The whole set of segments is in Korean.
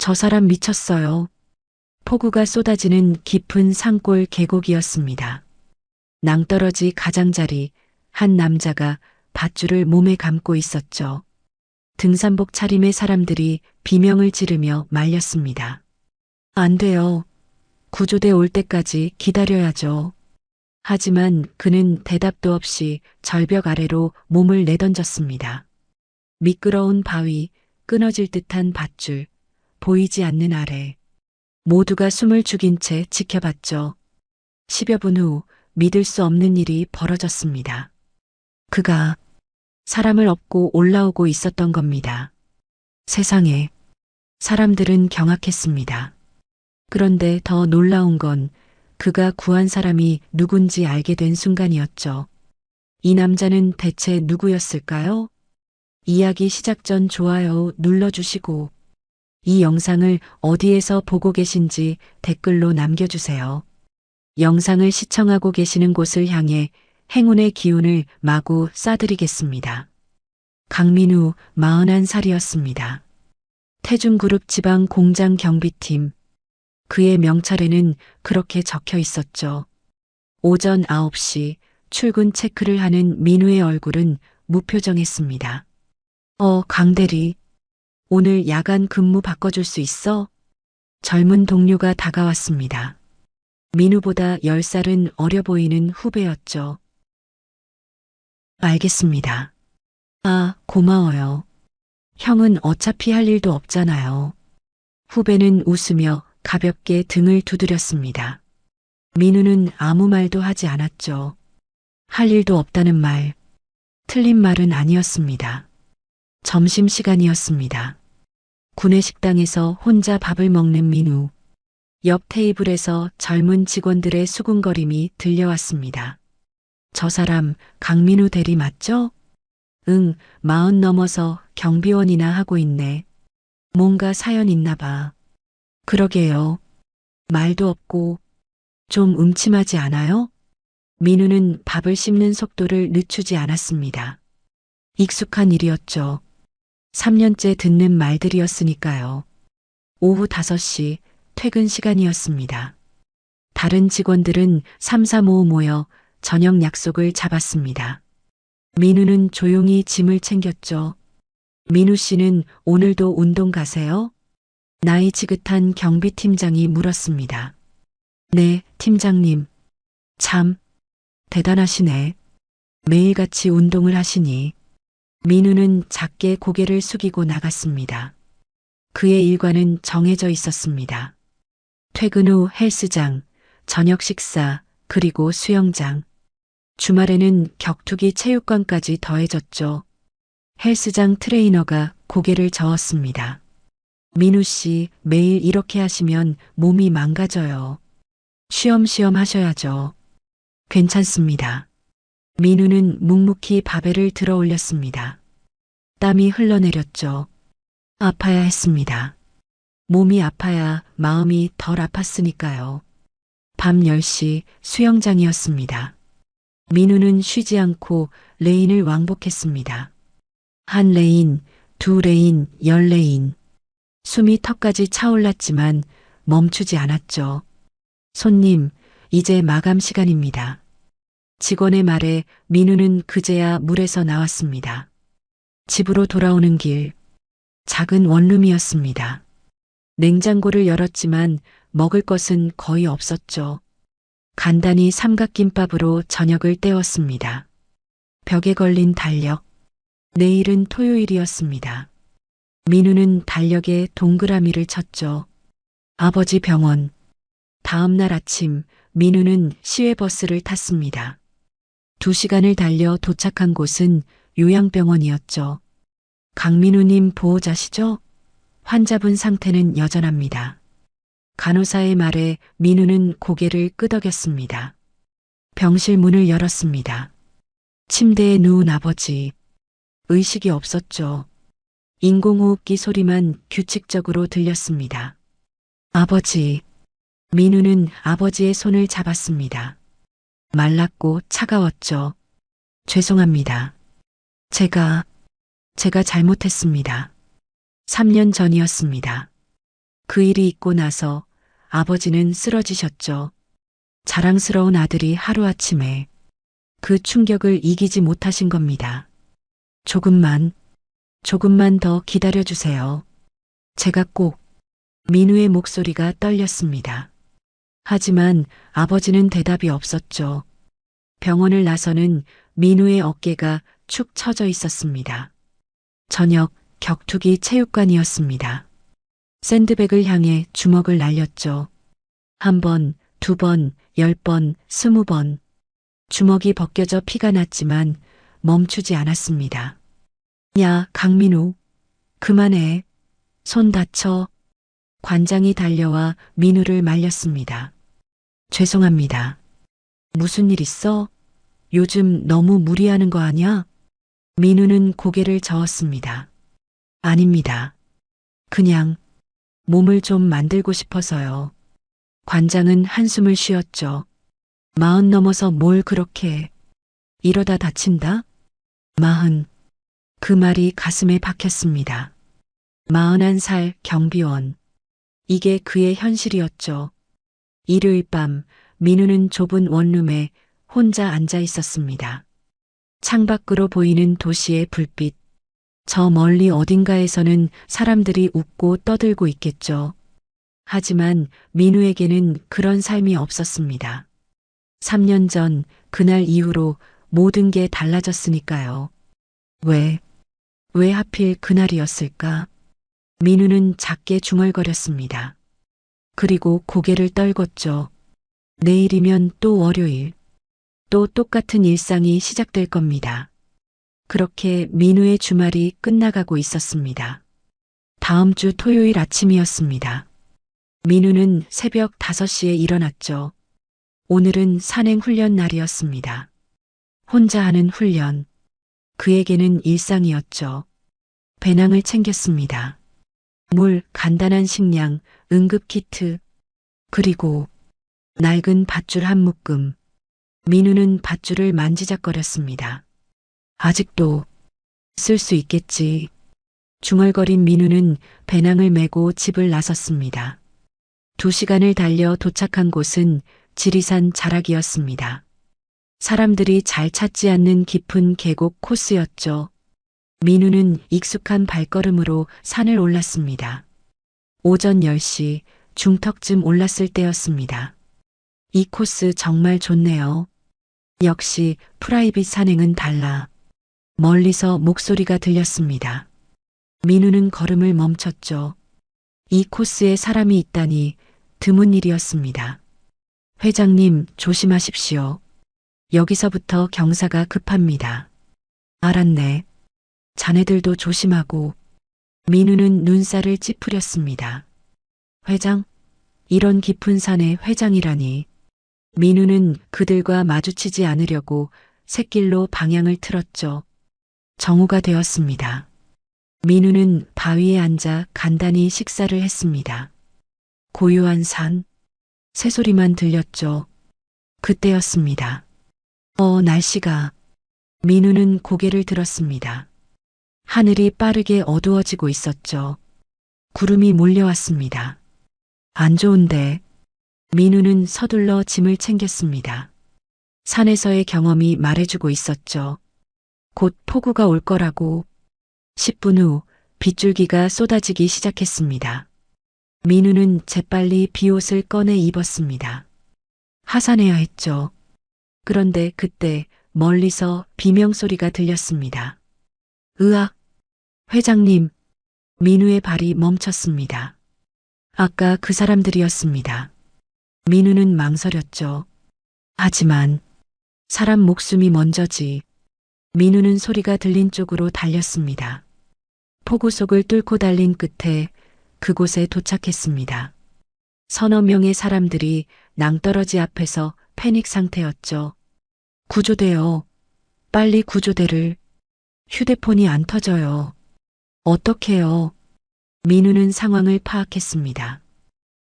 저 사람 미쳤어요. 폭우가 쏟아지는 깊은 산골 계곡이었습니다. 낭떠러지 가장자리 한 남자가 밧줄을 몸에 감고 있었죠. 등산복 차림의 사람들이 비명을 지르며 말렸습니다. 안 돼요. 구조대 올 때까지 기다려야죠. 하지만 그는 대답도 없이 절벽 아래로 몸을 내던졌습니다. 미끄러운 바위, 끊어질 듯한 밧줄, 보이지 않는 아래. 모두가 숨을 죽인 채 지켜봤죠. 10여 분 후 믿을 수 없는 일이 벌어졌습니다. 그가 사람을 업고 올라오고 있었던 겁니다. 세상에, 사람들은 경악했습니다. 그런데 더 놀라운 건 그가 구한 사람이 누군지 알게 된 순간이었죠. 이 남자는 대체 누구였을까요? 이야기 시작 전 좋아요 눌러주시고 이 영상을 어디에서 보고 계신지 댓글로 남겨주세요. 영상을 시청하고 계시는 곳을 향해 행운의 기운을 마구 쏴드리겠습니다. 강민우 41살이었습니다. 태중그룹 지방 공장 경비팀. 그의 명찰에는 그렇게 적혀 있었죠. 오전 9시 출근 체크를 하는 민우의 얼굴은 무표정했습니다. 강대리. 오늘 야간 근무 바꿔줄 수 있어? 젊은 동료가 다가왔습니다. 민우보다 10살은 어려 보이는 후배였죠. 알겠습니다. 고마워요. 형은 어차피 할 일도 없잖아요. 후배는 웃으며 가볍게 등을 두드렸습니다. 민우는 아무 말도 하지 않았죠. 할 일도 없다는 말, 틀린 말은 아니었습니다. 점심시간이었습니다. 구내식당에서 혼자 밥을 먹는 민우. 옆 테이블에서 젊은 직원들의 수군거림이 들려왔습니다. 저 사람 강민우 대리 맞죠? 응, 40 넘어서 경비원이나 하고 있네. 뭔가 사연 있나 봐. 그러게요. 말도 없고 좀 음침하지 않아요? 민우는 밥을 씹는 속도를 늦추지 않았습니다. 익숙한 일이었죠. 3년째 듣는 말들이었으니까요. 오후 5시 퇴근 시간이었습니다. 다른 직원들은 3, 4, 5 모여 저녁 약속을 잡았습니다. 민우는 조용히 짐을 챙겼죠. 민우 씨는 오늘도 운동 가세요? 나이 지긋한 경비팀장이 물었습니다. 네, 팀장님. 참, 대단하시네. 매일같이 운동을 하시니. 민우는 작게 고개를 숙이고 나갔습니다. 그의 일과는 정해져 있었습니다. 퇴근 후 헬스장, 저녁 식사, 그리고 수영장. 주말에는 격투기 체육관까지 더해졌죠. 헬스장 트레이너가 고개를 저었습니다. 민우 씨, 매일 이렇게 하시면 몸이 망가져요. 쉬엄쉬엄 하셔야죠. 괜찮습니다. 민우는 묵묵히 바벨을 들어 올렸습니다. 땀이 흘러내렸죠. 아파야 했습니다. 몸이 아파야 마음이 덜 아팠으니까요. 밤 10시 수영장이었습니다. 민우는 쉬지 않고 레인을 왕복했습니다. 한 레인, 두 레인, 10레인. 숨이 턱까지 차올랐지만 멈추지 않았죠. 손님, 이제 마감 시간입니다. 직원의 말에 민우는 그제야 물에서 나왔습니다. 집으로 돌아오는 길, 작은 원룸이었습니다. 냉장고를 열었지만 먹을 것은 거의 없었죠. 간단히 삼각김밥으로 저녁을 때웠습니다. 벽에 걸린 달력. 내일은 토요일이었습니다. 민우는 달력에 동그라미를 쳤죠. 아버지 병원. 다음 날 아침 민우는 시외버스를 탔습니다. 2시간을 달려 도착한 곳은 요양병원이었죠. 강민우님 보호자시죠? 환자분 상태는 여전합니다. 간호사의 말에 민우는 고개를 끄덕였습니다. 병실 문을 열었습니다. 침대에 누운 아버지. 의식이 없었죠. 인공호흡기 소리만 규칙적으로 들렸습니다. 아버지. 민우는 아버지의 손을 잡았습니다. 말랐고 차가웠죠. 죄송합니다. 제가 잘못했습니다. 3년 전이었습니다. 그 일이 있고 나서 아버지는 쓰러지셨죠. 자랑스러운 아들이 하루아침에 그 충격을 이기지 못하신 겁니다. 조금만 더 기다려주세요. 제가 꼭. 민우의 목소리가 떨렸습니다. 하지만 아버지는 대답이 없었죠. 병원을 나서는 민우의 어깨가 축 처져 있었습니다. 저녁 격투기 체육관이었습니다. 샌드백을 향해 주먹을 날렸죠. 1번, 2번, 10번, 20번. 주먹이 벗겨져 피가 났지만 멈추지 않았습니다. 야, 강민우. 그만해. 손 다쳐. 관장이 달려와 민우를 말렸습니다. 죄송합니다. 무슨 일 있어? 요즘 너무 무리하는 거 아냐? 민우는 고개를 저었습니다. 아닙니다. 그냥 몸을 좀 만들고 싶어서요. 관장은 한숨을 쉬었죠. 40 넘어서 뭘 그렇게 해. 이러다 다친다? 40. 그 말이 가슴에 박혔습니다. 41살 경비원. 이게 그의 현실이었죠. 일요일 밤 민우는 좁은 원룸에 혼자 앉아 있었습니다. 창밖으로 보이는 도시의 불빛. 저 멀리 어딘가에서는 사람들이 웃고 떠들고 있겠죠. 하지만 민우에게는 그런 삶이 없었습니다. 3년 전 그날 이후로 모든 게 달라졌으니까요. 왜 하필 그날이었을까? 민우는 작게 중얼거렸습니다. 그리고 고개를 떨궜죠. 내일이면 또 월요일. 또 똑같은 일상이 시작될 겁니다. 그렇게 민우의 주말이 끝나가고 있었습니다. 다음 주 토요일 아침이었습니다. 민우는 새벽 5시에 일어났죠. 오늘은 산행 훈련 날이었습니다. 혼자 하는 훈련. 그에게는 일상이었죠. 배낭을 챙겼습니다. 물, 간단한 식량, 응급키트, 그리고 낡은 밧줄 한 묶음. 민우는 밧줄을 만지작거렸습니다. 아직도 쓸 수 있겠지. 중얼거린 민우는 배낭을 메고 집을 나섰습니다. 2시간을 달려 도착한 곳은 지리산 자락이었습니다. 사람들이 잘 찾지 않는 깊은 계곡 코스였죠. 민우는 익숙한 발걸음으로 산을 올랐습니다. 오전 10시 중턱쯤 올랐을 때였습니다. 이 코스 정말 좋네요. 역시 프라이빗 산행은 달라. 멀리서 목소리가 들렸습니다. 민우는 걸음을 멈췄죠. 이 코스에 사람이 있다니 드문 일이었습니다. 회장님, 조심하십시오. 여기서부터 경사가 급합니다. 알았네. 자네들도 조심하고. 민우는 눈살을 찌푸렸습니다. 회장? 이런 깊은 산에 회장이라니. 민우는 그들과 마주치지 않으려고 샛길로 방향을 틀었죠. 정오가 되었습니다. 민우는 바위에 앉아 간단히 식사를 했습니다. 고요한 산, 새소리만 들렸죠. 그때였습니다. 날씨가. 민우는 고개를 들었습니다. 하늘이 빠르게 어두워지고 있었죠. 구름이 몰려왔습니다. 안 좋은데. 민우는 서둘러 짐을 챙겼습니다. 산에서의 경험이 말해주고 있었죠. 곧 폭우가 올 거라고. 10분 후 빗줄기가 쏟아지기 시작했습니다. 민우는 재빨리 비옷을 꺼내 입었습니다. 하산해야 했죠. 그런데 그때 멀리서 비명소리가 들렸습니다. 으악! 회장님! 민우의 발이 멈췄습니다. 아까 그 사람들이었습니다. 민우는 망설였죠. 하지만 사람 목숨이 먼저지. 민우는 소리가 들린 쪽으로 달렸습니다. 폭우 속을 뚫고 달린 끝에 그곳에 도착했습니다. 서너 명의 사람들이 낭떠러지 앞에서 패닉 상태였죠. 구조대요. 빨리 구조대를. 휴대폰이 안 터져요. 어떡해요. 민우는 상황을 파악했습니다.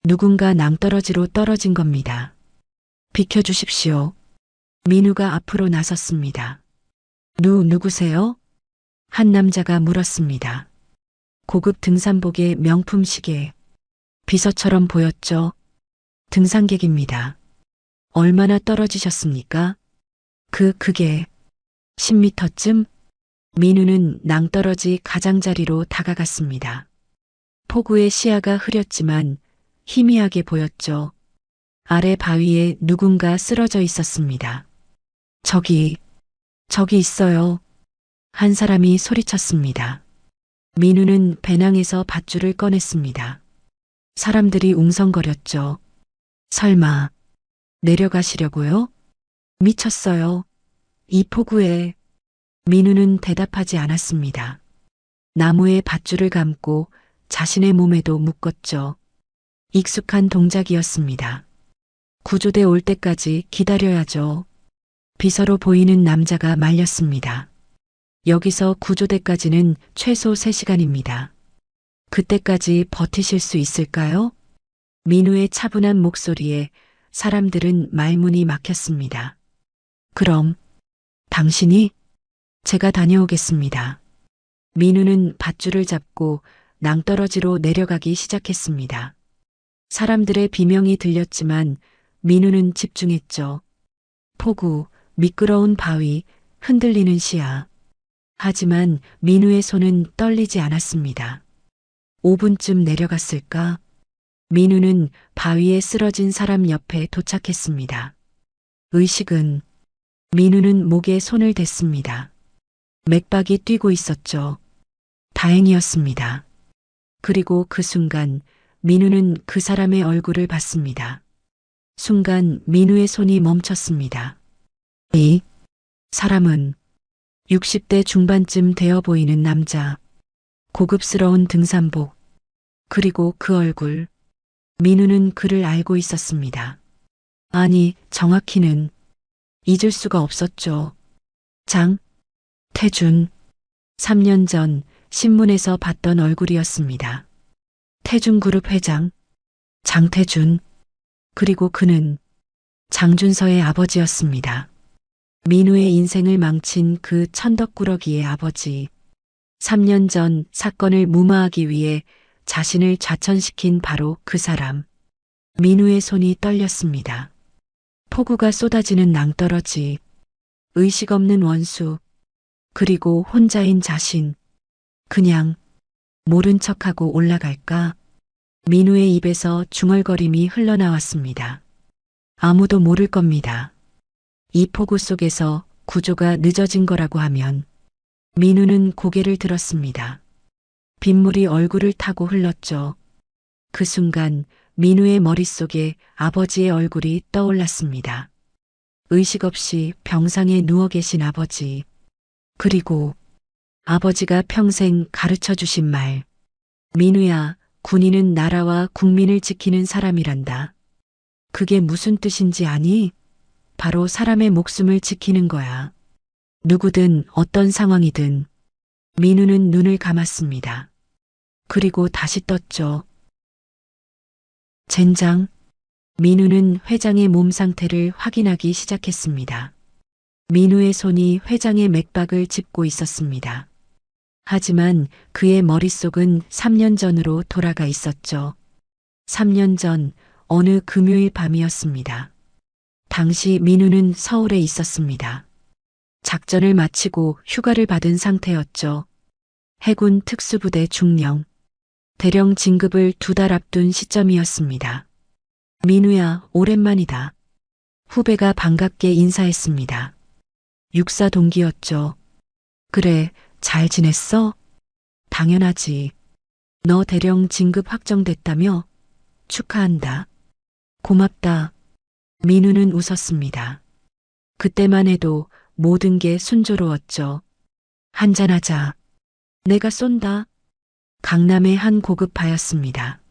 누군가 낭떠러지로 떨어진 겁니다. 비켜주십시오. 민우가 앞으로 나섰습니다. 누구세요? 한 남자가 물었습니다. 고급 등산복에 명품 시계. 비서처럼 보였죠. 등산객입니다. 얼마나 떨어지셨습니까? 그게 10m쯤? 민우는 낭떠러지 가장자리로 다가갔습니다. 폭우에 시야가 흐렸지만 희미하게 보였죠. 아래 바위에 누군가 쓰러져 있었습니다. 저기 있어요. 한 사람이 소리쳤습니다. 민우는 배낭에서 밧줄을 꺼냈습니다. 사람들이 웅성거렸죠. 설마 내려가시려고요? 미쳤어요. 이 폭우에. 민우는 대답하지 않았습니다. 나무에 밧줄을 감고 자신의 몸에도 묶었죠. 익숙한 동작이었습니다. 구조대 올 때까지 기다려야죠. 비서로 보이는 남자가 말렸습니다. 여기서 구조대까지는 최소 3시간입니다. 그때까지 버티실 수 있을까요? 민우의 차분한 목소리에 사람들은 말문이 막혔습니다. 그럼 당신이? 제가 다녀오겠습니다. 민우는 밧줄을 잡고 낭떠러지로 내려가기 시작했습니다. 사람들의 비명이 들렸지만 민우는 집중했죠. 폭우, 미끄러운 바위, 흔들리는 시야. 하지만 민우의 손은 떨리지 않았습니다. 5분쯤 내려갔을까? 민우는 바위에 쓰러진 사람 옆에 도착했습니다. 의식은? 민우는 목에 손을 댔습니다. 맥박이 뛰고 있었죠. 다행이었습니다. 그리고 그 순간 민우는 그 사람의 얼굴을 봤습니다. 순간 민우의 손이 멈췄습니다. 이 사람은 60대 중반쯤 되어 보이는 남자, 고급스러운 등산복, 그리고 그 얼굴. 민우는 그를 알고 있었습니다. 아니, 정확히는 잊을 수가 없었죠. 태준. 3년 전 신문에서 봤던 얼굴이었습니다. 태준그룹 회장, 장태준. 그리고 그는 장준서의 아버지였습니다. 민우의 인생을 망친 그 천덕꾸러기의 아버지. 3년 전 사건을 무마하기 위해 자신을 좌천시킨 바로 그 사람. 민우의 손이 떨렸습니다. 폭우가 쏟아지는 낭떠러지, 의식 없는 원수, 그리고 혼자인 자신. 그냥 모른 척하고 올라갈까? 민우의 입에서 중얼거림이 흘러나왔습니다. 아무도 모를 겁니다. 이 폭우 속에서 구조가 늦어진 거라고 하면. 민우는 고개를 들었습니다. 빗물이 얼굴을 타고 흘렀죠. 그 순간 민우의 머릿속에 아버지의 얼굴이 떠올랐습니다. 의식 없이 병상에 누워 계신 아버지. 그리고 아버지가 평생 가르쳐 주신 말. 민우야, 군인은 나라와 국민을 지키는 사람이란다. 그게 무슨 뜻인지 아니? 바로 사람의 목숨을 지키는 거야. 누구든 어떤 상황이든. 민우는 눈을 감았습니다. 그리고 다시 떴죠. 젠장. 민우는 회장의 몸 상태를 확인하기 시작했습니다. 민우의 손이 회장의 맥박을 짚고 있었습니다. 하지만 그의 머릿속은 3년 전으로 돌아가 있었죠. 3년 전 어느 금요일 밤이었습니다. 당시 민우는 서울에 있었습니다. 작전을 마치고 휴가를 받은 상태였죠. 해군 특수부대 중령. 대령 진급을 2달 앞둔 시점이었습니다. 민우야, 오랜만이다. 후배가 반갑게 인사했습니다. 육사 동기였죠. 그래, 잘 지냈어? 당연하지. 너 대령 진급 확정됐다며? 축하한다. 고맙다. 민우는 웃었습니다. 그때만 해도 모든 게 순조로웠죠. 한잔하자. 내가 쏜다. 강남의 한 고급바였습니다.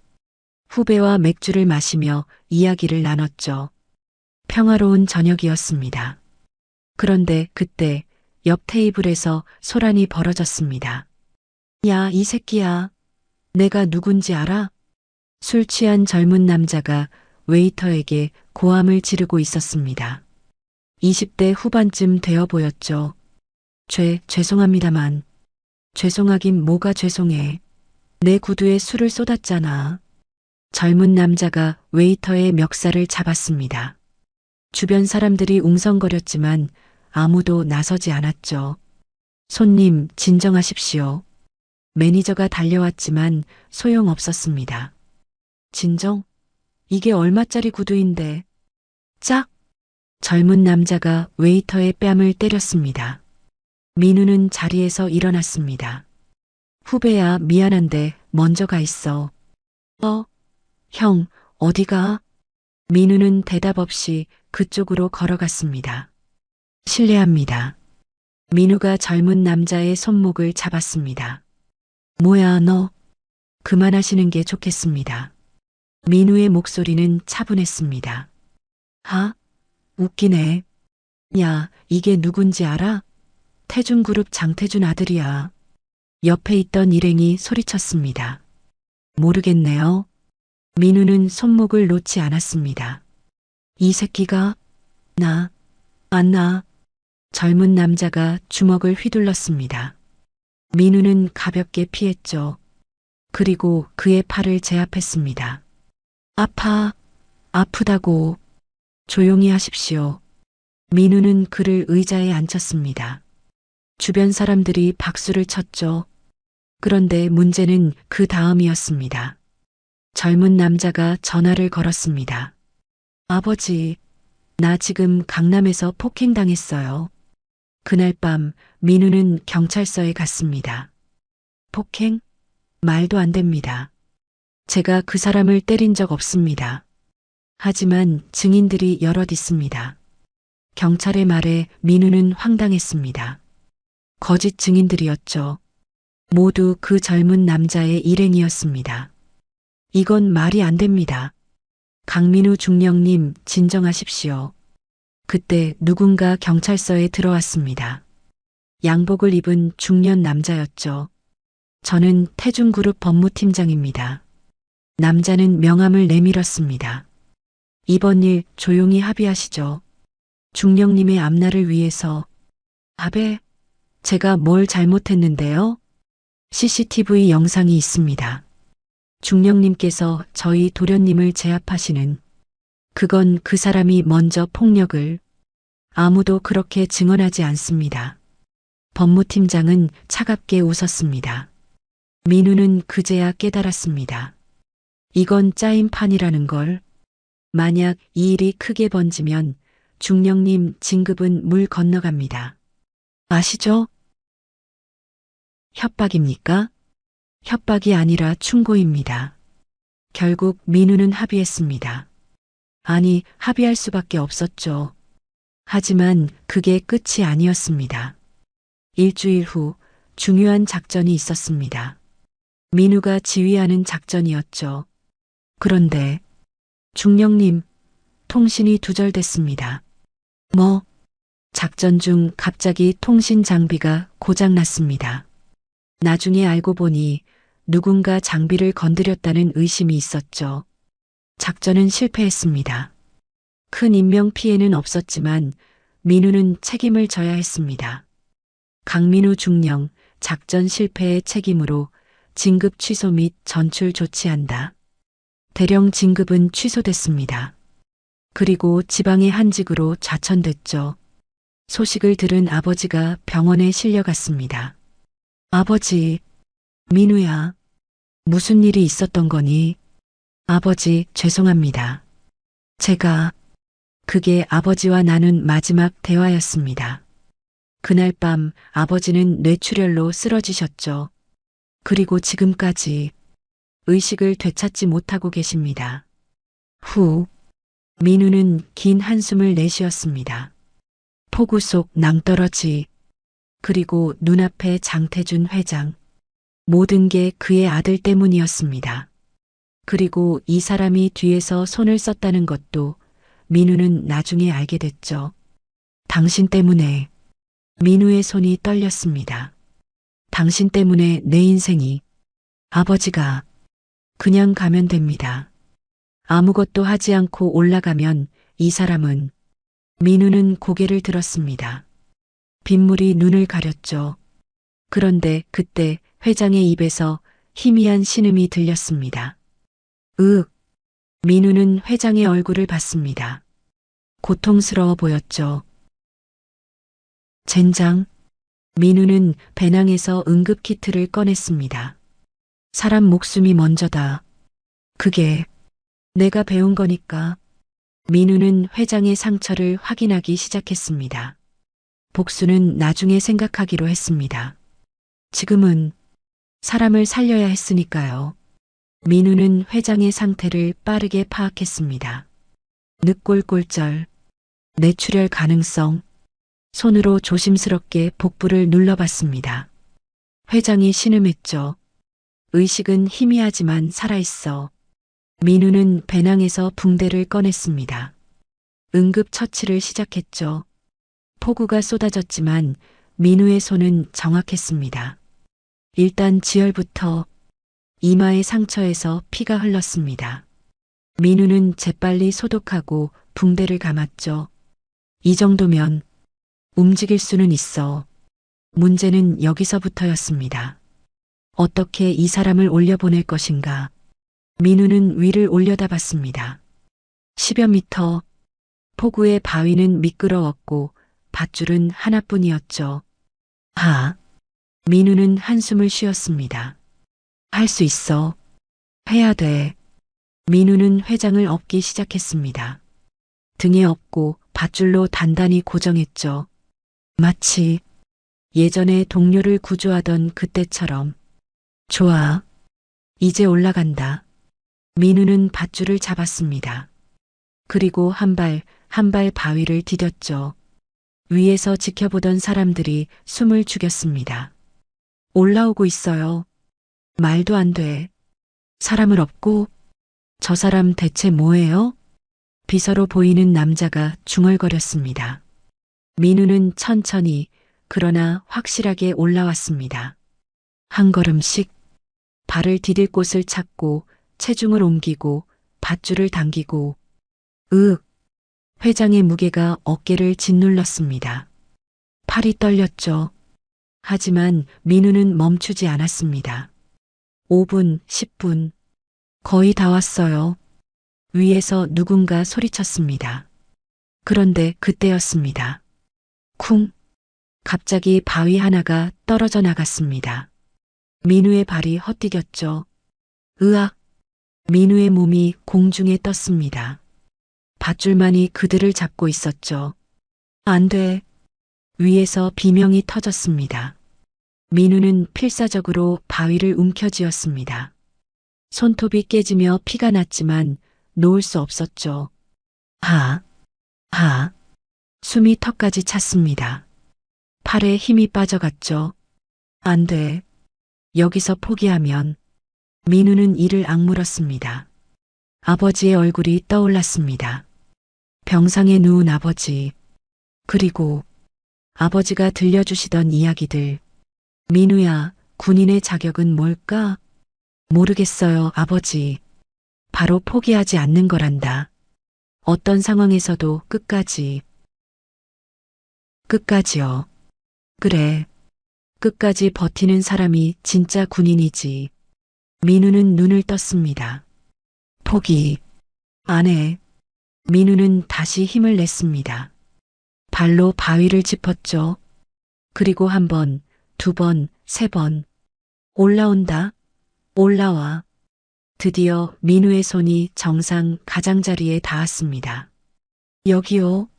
후배와 맥주를 마시며 이야기를 나눴죠. 평화로운 저녁이었습니다. 그런데 그때 옆 테이블에서 소란이 벌어졌습니다. 야, 이 새끼야. 내가 누군지 알아? 술 취한 젊은 남자가 웨이터에게 고함을 지르고 있었습니다. 20대 후반쯤 되어 보였죠. 죄송합니다만. 죄송하긴 뭐가 죄송해. 내 구두에 술을 쏟았잖아. 젊은 남자가 웨이터의 멱살을 잡았습니다. 주변 사람들이 웅성거렸지만 아무도 나서지 않았죠. 손님, 진정하십시오. 매니저가 달려왔지만 소용없었습니다. 진정? 이게 얼마짜리 구두인데? 짝! 젊은 남자가 웨이터의 뺨을 때렸습니다. 민우는 자리에서 일어났습니다. 후배야, 미안한데 먼저 가 있어. 형, 어디가? 민우는 대답 없이 그쪽으로 걸어갔습니다. 실례합니다. 민우가 젊은 남자의 손목을 잡았습니다. 뭐야, 너? 그만하시는 게 좋겠습니다. 민우의 목소리는 차분했습니다. 웃기네. 야, 이게 누군지 알아? 태준그룹 장태준 아들이야. 옆에 있던 일행이 소리쳤습니다. 모르겠네요. 민우는 손목을 놓지 않았습니다. 이 새끼가 안 나. 젊은 남자가 주먹을 휘둘렀습니다. 민우는 가볍게 피했죠. 그리고 그의 팔을 제압했습니다. 아프다고. 조용히 하십시오. 민우는 그를 의자에 앉혔습니다. 주변 사람들이 박수를 쳤죠. 그런데 문제는 그 다음이었습니다. 젊은 남자가 전화를 걸었습니다. 아버지, 나 지금 강남에서 폭행당했어요. 그날 밤 민우는 경찰서에 갔습니다. 폭행? 말도 안 됩니다. 제가 그 사람을 때린 적 없습니다. 하지만 증인들이 여럿 있습니다. 경찰의 말에 민우는 황당했습니다. 거짓 증인들이었죠. 모두 그 젊은 남자의 일행이었습니다. 이건 말이 안 됩니다. 강민우 중령님, 진정하십시오. 그때 누군가 경찰서에 들어왔습니다. 양복을 입은 중년 남자였죠. 저는 태준그룹 법무팀장입니다. 남자는 명함을 내밀었습니다. 이번 일 조용히 합의하시죠. 중령님의 앞날을 위해서. 제가 뭘 잘못했는데요? CCTV 영상이 있습니다. 중령님께서 저희 도련님을 제압하시는. 그건 그 사람이 먼저 폭력을. 아무도 그렇게 증언하지 않습니다. 법무팀장은 차갑게 웃었습니다. 민우는 그제야 깨달았습니다. 이건 짜인 판이라는 걸. 만약 이 일이 크게 번지면 중령님 진급은 물 건너갑니다. 아시죠? 협박입니까? 협박이 아니라 충고입니다. 결국 민우는 합의했습니다. 아니, 합의할 수밖에 없었죠. 하지만 그게 끝이 아니었습니다. 일주일 후 중요한 작전이 있었습니다. 민우가 지휘하는 작전이었죠. 그런데 중령님, 통신이 두절됐습니다. 작전 중 갑자기 통신 장비가 고장났습니다. 나중에 알고 보니 누군가 장비를 건드렸다는 의심이 있었죠. 작전은 실패했습니다. 큰 인명 피해는 없었지만 민우는 책임을 져야 했습니다. 강민우 중령, 작전 실패의 책임으로 진급 취소 및 전출 조치한다. 대령 진급은 취소됐습니다. 그리고 지방의 한직으로 좌천됐죠. 소식을 들은 아버지가 병원에 실려갔습니다. 아버지, 민우야, 무슨 일이 있었던 거니? 아버지, 죄송합니다. 그게 아버지와 나눈 마지막 대화였습니다. 그날 밤 아버지는 뇌출혈로 쓰러지셨죠. 그리고 지금까지 의식을 되찾지 못하고 계십니다. 민우는 긴 한숨을 내쉬었습니다. 폭우 속 낭떠러지, 그리고 눈앞에 장태준 회장. 모든 게 그의 아들 때문이었습니다. 그리고 이 사람이 뒤에서 손을 썼다는 것도 민우는 나중에 알게 됐죠. 당신 때문에. 민우의 손이 떨렸습니다. 당신 때문에 내 인생이. 아버지가 그냥 가면 됩니다. 아무것도 하지 않고 올라가면 이 사람은. 민우는 고개를 들었습니다. 빗물이 눈을 가렸죠. 그런데 그때 회장의 입에서 희미한 신음이 들렸습니다. 민우는 회장의 얼굴을 봤습니다. 고통스러워 보였죠. 젠장. 민우는 배낭에서 응급키트를 꺼냈습니다. 사람 목숨이 먼저다. 그게 내가 배운 거니까. 민우는 회장의 상처를 확인하기 시작했습니다. 복수는 나중에 생각하기로 했습니다. 지금은 사람을 살려야 했으니까요. 민우는 회장의 상태를 빠르게 파악했습니다. 늑골골절, 뇌출혈 가능성, 손으로 조심스럽게 복부를 눌러봤습니다. 회장이 신음했죠. 의식은 희미하지만 살아있어. 민우는 배낭에서 붕대를 꺼냈습니다. 응급처치를 시작했죠. 폭우가 쏟아졌지만 민우의 손은 정확했습니다. 일단 지혈부터 이마의 상처에서 피가 흘렀습니다. 민우는 재빨리 소독하고 붕대를 감았죠. 이 정도면 움직일 수는 있어. 문제는 여기서부터였습니다. 어떻게 이 사람을 올려보낼 것인가. 민우는 위를 올려다봤습니다. 10여 미터. 폭우의 바위는 미끄러웠고 밧줄은 하나뿐이었죠. 민우는 한숨을 쉬었습니다. 할 수 있어. 해야 돼. 민우는 회장을 업기 시작했습니다. 등에 업고 밧줄로 단단히 고정했죠. 마치 예전에 동료를 구조하던 그때처럼. 좋아. 이제 올라간다. 민우는 밧줄을 잡았습니다. 그리고 한 발 한 발 바위를 디뎠죠. 위에서 지켜보던 사람들이 숨을 죽였습니다. 올라오고 있어요. 말도 안 돼. 사람을 업고 저 사람 대체 뭐예요? 비서로 보이는 남자가 중얼거렸습니다. 민우는 천천히 그러나 확실하게 올라왔습니다. 한 걸음씩 발을 디딜 곳을 찾고 체중을 옮기고 밧줄을 당기고 회장의 무게가 어깨를 짓눌렀습니다. 팔이 떨렸죠. 하지만 민우는 멈추지 않았습니다. 5분, 10분. 거의 다 왔어요. 위에서 누군가 소리쳤습니다. 그런데 그때였습니다. 쿵. 갑자기 바위 하나가 떨어져 나갔습니다. 민우의 발이 헛디뎠죠. 으악. 민우의 몸이 공중에 떴습니다. 밧줄만이 그들을 잡고 있었죠. 안 돼. 위에서 비명이 터졌습니다. 민우는 필사적으로 바위를 움켜쥐었습니다. 손톱이 깨지며 피가 났지만 놓을 수 없었죠. 숨이 턱까지 찼습니다. 팔에 힘이 빠져갔죠. 안 돼. 여기서 포기하면. 민우는 이를 악물었습니다. 아버지의 얼굴이 떠올랐습니다. 병상에 누운 아버지. 그리고 아버지가 들려주시던 이야기들. 민우야, 군인의 자격은 뭘까? 모르겠어요, 아버지. 바로 포기하지 않는 거란다. 어떤 상황에서도 끝까지요. 그래. 끝까지 버티는 사람이 진짜 군인이지. 민우는 눈을 떴습니다. 포기. 안 해. 민우는 다시 힘을 냈습니다. 발로 바위를 짚었죠. 그리고 한 번, 두 번, 세 번. 올라온다. 올라와. 드디어 민우의 손이 정상 가장자리에 닿았습니다. 여기요.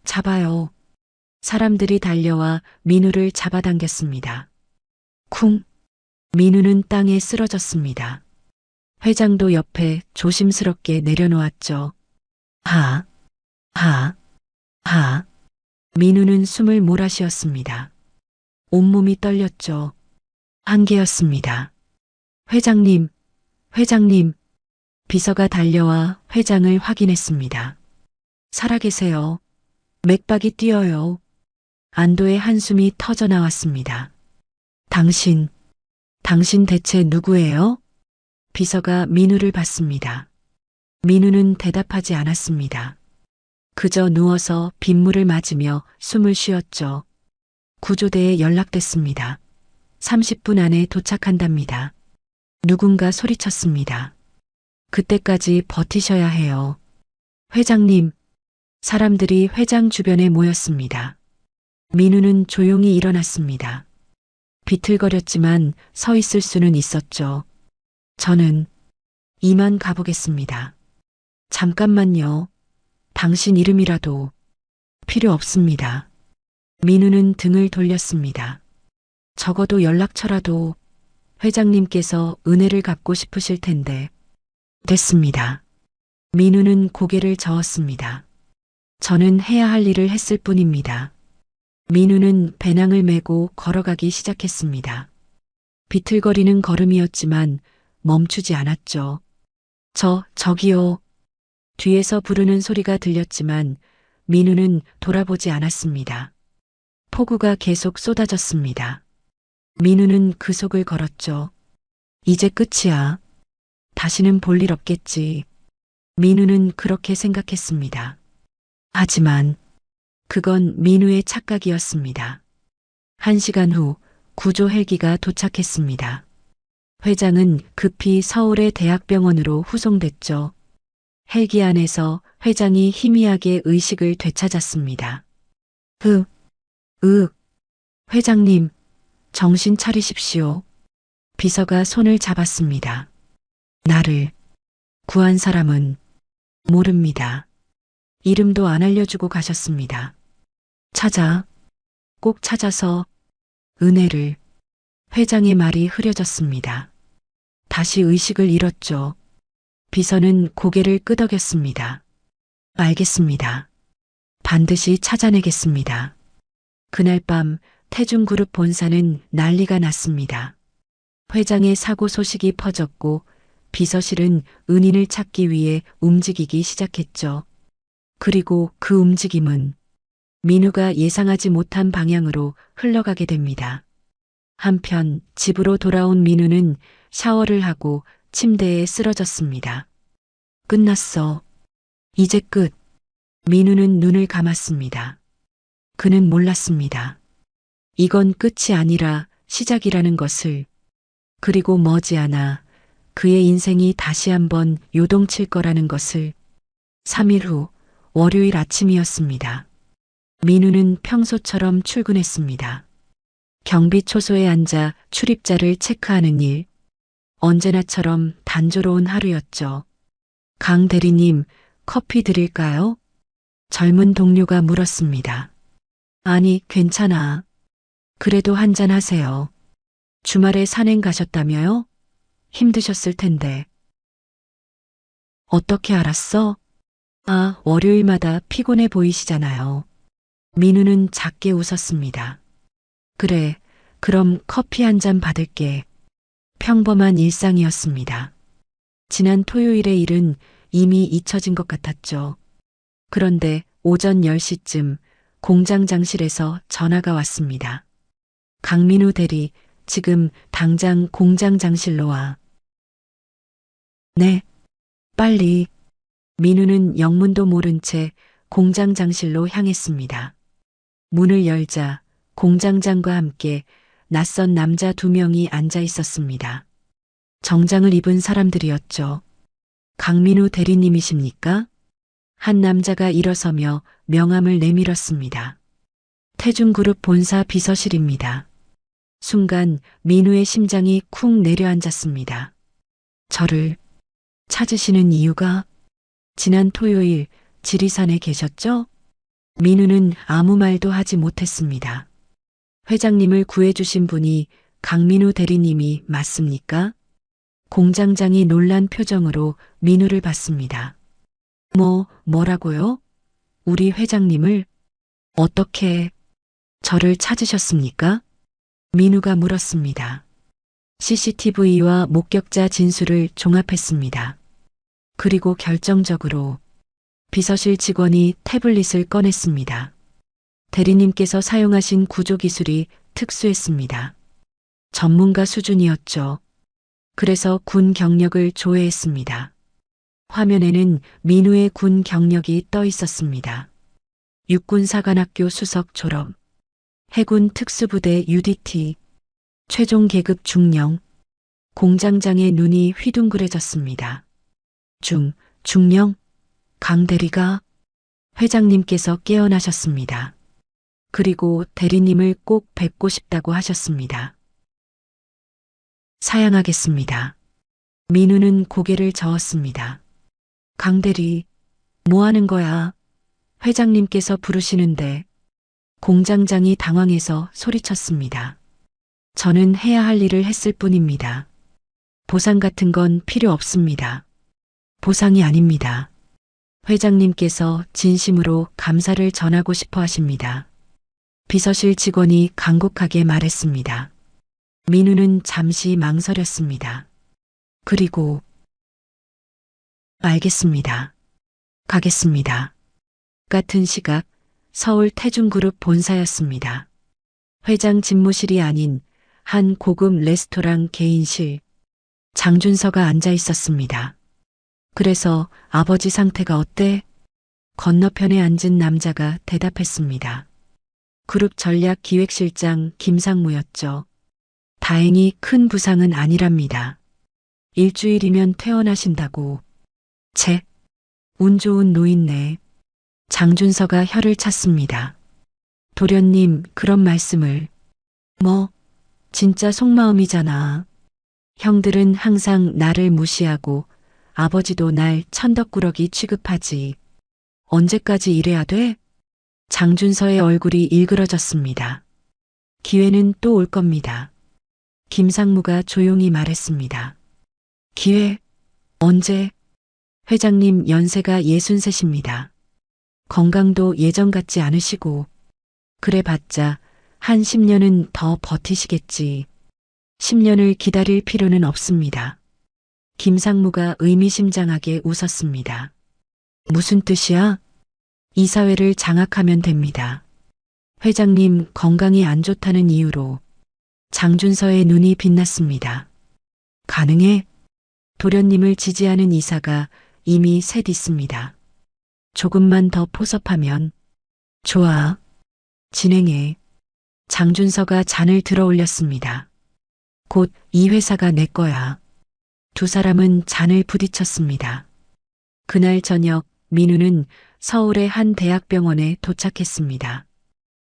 잡아요. 사람들이 달려와 민우를 잡아당겼습니다. 쿵. 민우는 땅에 쓰러졌습니다. 회장도 옆에 조심스럽게 내려놓았죠. 민우는 숨을 몰아쉬었습니다. 온몸이 떨렸죠. 한계였습니다. 회장님. 비서가 달려와 회장을 확인했습니다. 살아계세요. 맥박이 뛰어요. 안도의 한숨이 터져 나왔습니다. 당신 대체 누구예요? 비서가 민우를 봤습니다. 민우는 대답하지 않았습니다. 그저 누워서 빗물을 맞으며 숨을 쉬었죠. 구조대에 연락됐습니다. 30분 안에 도착한답니다. 누군가 소리쳤습니다. 그때까지 버티셔야 해요. 회장님, 사람들이 회장 주변에 모였습니다. 민우는 조용히 일어났습니다. 비틀거렸지만 서 있을 수는 있었죠. 저는 이만 가보겠습니다. 잠깐만요. 당신 이름이라도 필요 없습니다. 민우는 등을 돌렸습니다. 적어도 연락처라도 회장님께서 은혜를 갚고 싶으실 텐데. 됐습니다. 민우는 고개를 저었습니다. 저는 해야 할 일을 했을 뿐입니다. 민우는 배낭을 메고 걸어가기 시작했습니다. 비틀거리는 걸음이었지만 멈추지 않았죠. 저기요. 뒤에서 부르는 소리가 들렸지만 민우는 돌아보지 않았습니다. 폭우가 계속 쏟아졌습니다. 민우는 그 속을 걸었죠. 이제 끝이야. 다시는 볼 일 없겠지. 민우는 그렇게 생각했습니다. 하지만 그건 민우의 착각이었습니다. 1시간 후 구조 헬기가 도착했습니다. 회장은 급히 서울의 대학병원으로 후송됐죠. 헬기 안에서 회장이 희미하게 의식을 되찾았습니다. 회장님, 정신 차리십시오. 비서가 손을 잡았습니다. 나를 구한 사람은 모릅니다. 이름도 안 알려주고 가셨습니다. 꼭 찾아서 은혜를. 회장의 말이 흐려졌습니다. 다시 의식을 잃었죠. 비서는 고개를 끄덕였습니다. 알겠습니다. 반드시 찾아내겠습니다. 그날 밤 태중그룹 본사는 난리가 났습니다. 회장의 사고 소식이 퍼졌고 비서실은 은인을 찾기 위해 움직이기 시작했죠. 그리고 그 움직임은 민우가 예상하지 못한 방향으로 흘러가게 됩니다. 한편 집으로 돌아온 민우는 샤워를 하고 침대에 쓰러졌습니다. 끝났어. 이제 끝. 민우는 눈을 감았습니다. 그는 몰랐습니다. 이건 끝이 아니라 시작이라는 것을. 그리고 머지않아 그의 인생이 다시 한번 요동칠 거라는 것을. 3일 후 월요일 아침이었습니다. 민우는 평소처럼 출근했습니다. 경비초소에 앉아 출입자를 체크하는 일. 언제나처럼 단조로운 하루였죠. 강 대리님, 커피 드릴까요? 젊은 동료가 물었습니다. 아니, 괜찮아. 그래도 한잔 하세요. 주말에 산행 가셨다며요? 힘드셨을 텐데. 어떻게 알았어? 월요일마다 피곤해 보이시잖아요. 민우는 작게 웃었습니다. 그래, 그럼 커피 한 잔 받을게. 평범한 일상이었습니다. 지난 토요일의 일은 이미 잊혀진 것 같았죠. 그런데 오전 10시쯤 공장장실에서 전화가 왔습니다. 강민우 대리, 지금 당장 공장장실로 와. 네, 빨리. 민우는 영문도 모른 채 공장장실로 향했습니다. 문을 열자 공장장과 함께 낯선 남자 2명이 앉아 있었습니다. 정장을 입은 사람들이었죠. 강민우 대리님이십니까? 한 남자가 일어서며 명함을 내밀었습니다. 태중그룹 본사 비서실입니다. 순간 민우의 심장이 쿵 내려앉았습니다. 저를 찾으시는 이유가? 지난 토요일 지리산에 계셨죠? 민우는 아무 말도 하지 못했습니다. 회장님을 구해주신 분이 강민우 대리님이 맞습니까? 공장장이 놀란 표정으로 민우를 봤습니다. 뭐라고요? 우리 회장님을 어떻게 저를 찾으셨습니까? 민우가 물었습니다. CCTV와 목격자 진술을 종합했습니다. 그리고 결정적으로 비서실 직원이 태블릿을 꺼냈습니다. 대리님께서 사용하신 구조 기술이 특수했습니다. 전문가 수준이었죠. 그래서 군 경력을 조회했습니다. 화면에는 민우의 군 경력이 떠 있었습니다. 육군사관학교 수석 졸업, 해군 특수부대 UDT, 최종 계급 중령. 공장장의 눈이 휘둥그레졌습니다. 중령, 강 대리가 회장님께서 깨어나셨습니다. 그리고 대리님을 꼭 뵙고 싶다고 하셨습니다. 사양하겠습니다. 민우는 고개를 저었습니다. 강 대리, 뭐 하는 거야? 회장님께서 부르시는데 공장장이 당황해서 소리쳤습니다. 저는 해야 할 일을 했을 뿐입니다. 보상 같은 건 필요 없습니다. 보상이 아닙니다. 회장님께서 진심으로 감사를 전하고 싶어 하십니다. 비서실 직원이 간곡하게 말했습니다. 민우는 잠시 망설였습니다. 그리고 알겠습니다. 가겠습니다. 같은 시각 서울 태중그룹 본사였습니다. 회장 집무실이 아닌 한 고급 레스토랑 개인실. 장준서가 앉아 있었습니다. 그래서 아버지 상태가 어때? 건너편에 앉은 남자가 대답했습니다. 그룹 전략기획실장 김상무였죠. 다행히 큰 부상은 아니랍니다. 일주일이면 퇴원하신다고. 운 좋은 노인네. 장준서가 혀를 찼습니다. 도련님, 그런 말씀을. 진짜 속마음이잖아. 형들은 항상 나를 무시하고 아버지도 날 천덕꾸러기 취급하지. 언제까지 이래야 돼? 장준서의 얼굴이 일그러졌습니다. 기회는 또 올 겁니다. 김상무가 조용히 말했습니다. 기회? 언제? 회장님 연세가 63입니다. 건강도 예전 같지 않으시고 그래봤자 한 10년은 더 버티시겠지. 10년을 기다릴 필요는 없습니다. 김상무가 의미심장하게 웃었습니다. 무슨 뜻이야? 이사회를 장악하면 됩니다. 회장님 건강이 안 좋다는 이유로. 장준서의 눈이 빛났습니다. 가능해? 도련님을 지지하는 이사가 이미 셋 있습니다. 조금만 더 포섭하면. 좋아. 진행해. 장준서가 잔을 들어 올렸습니다. 곧 이 회사가 내 거야. 두 사람은 잔을 부딪혔습니다. 그날 저녁 민우는 서울의 한 대학병원에 도착했습니다.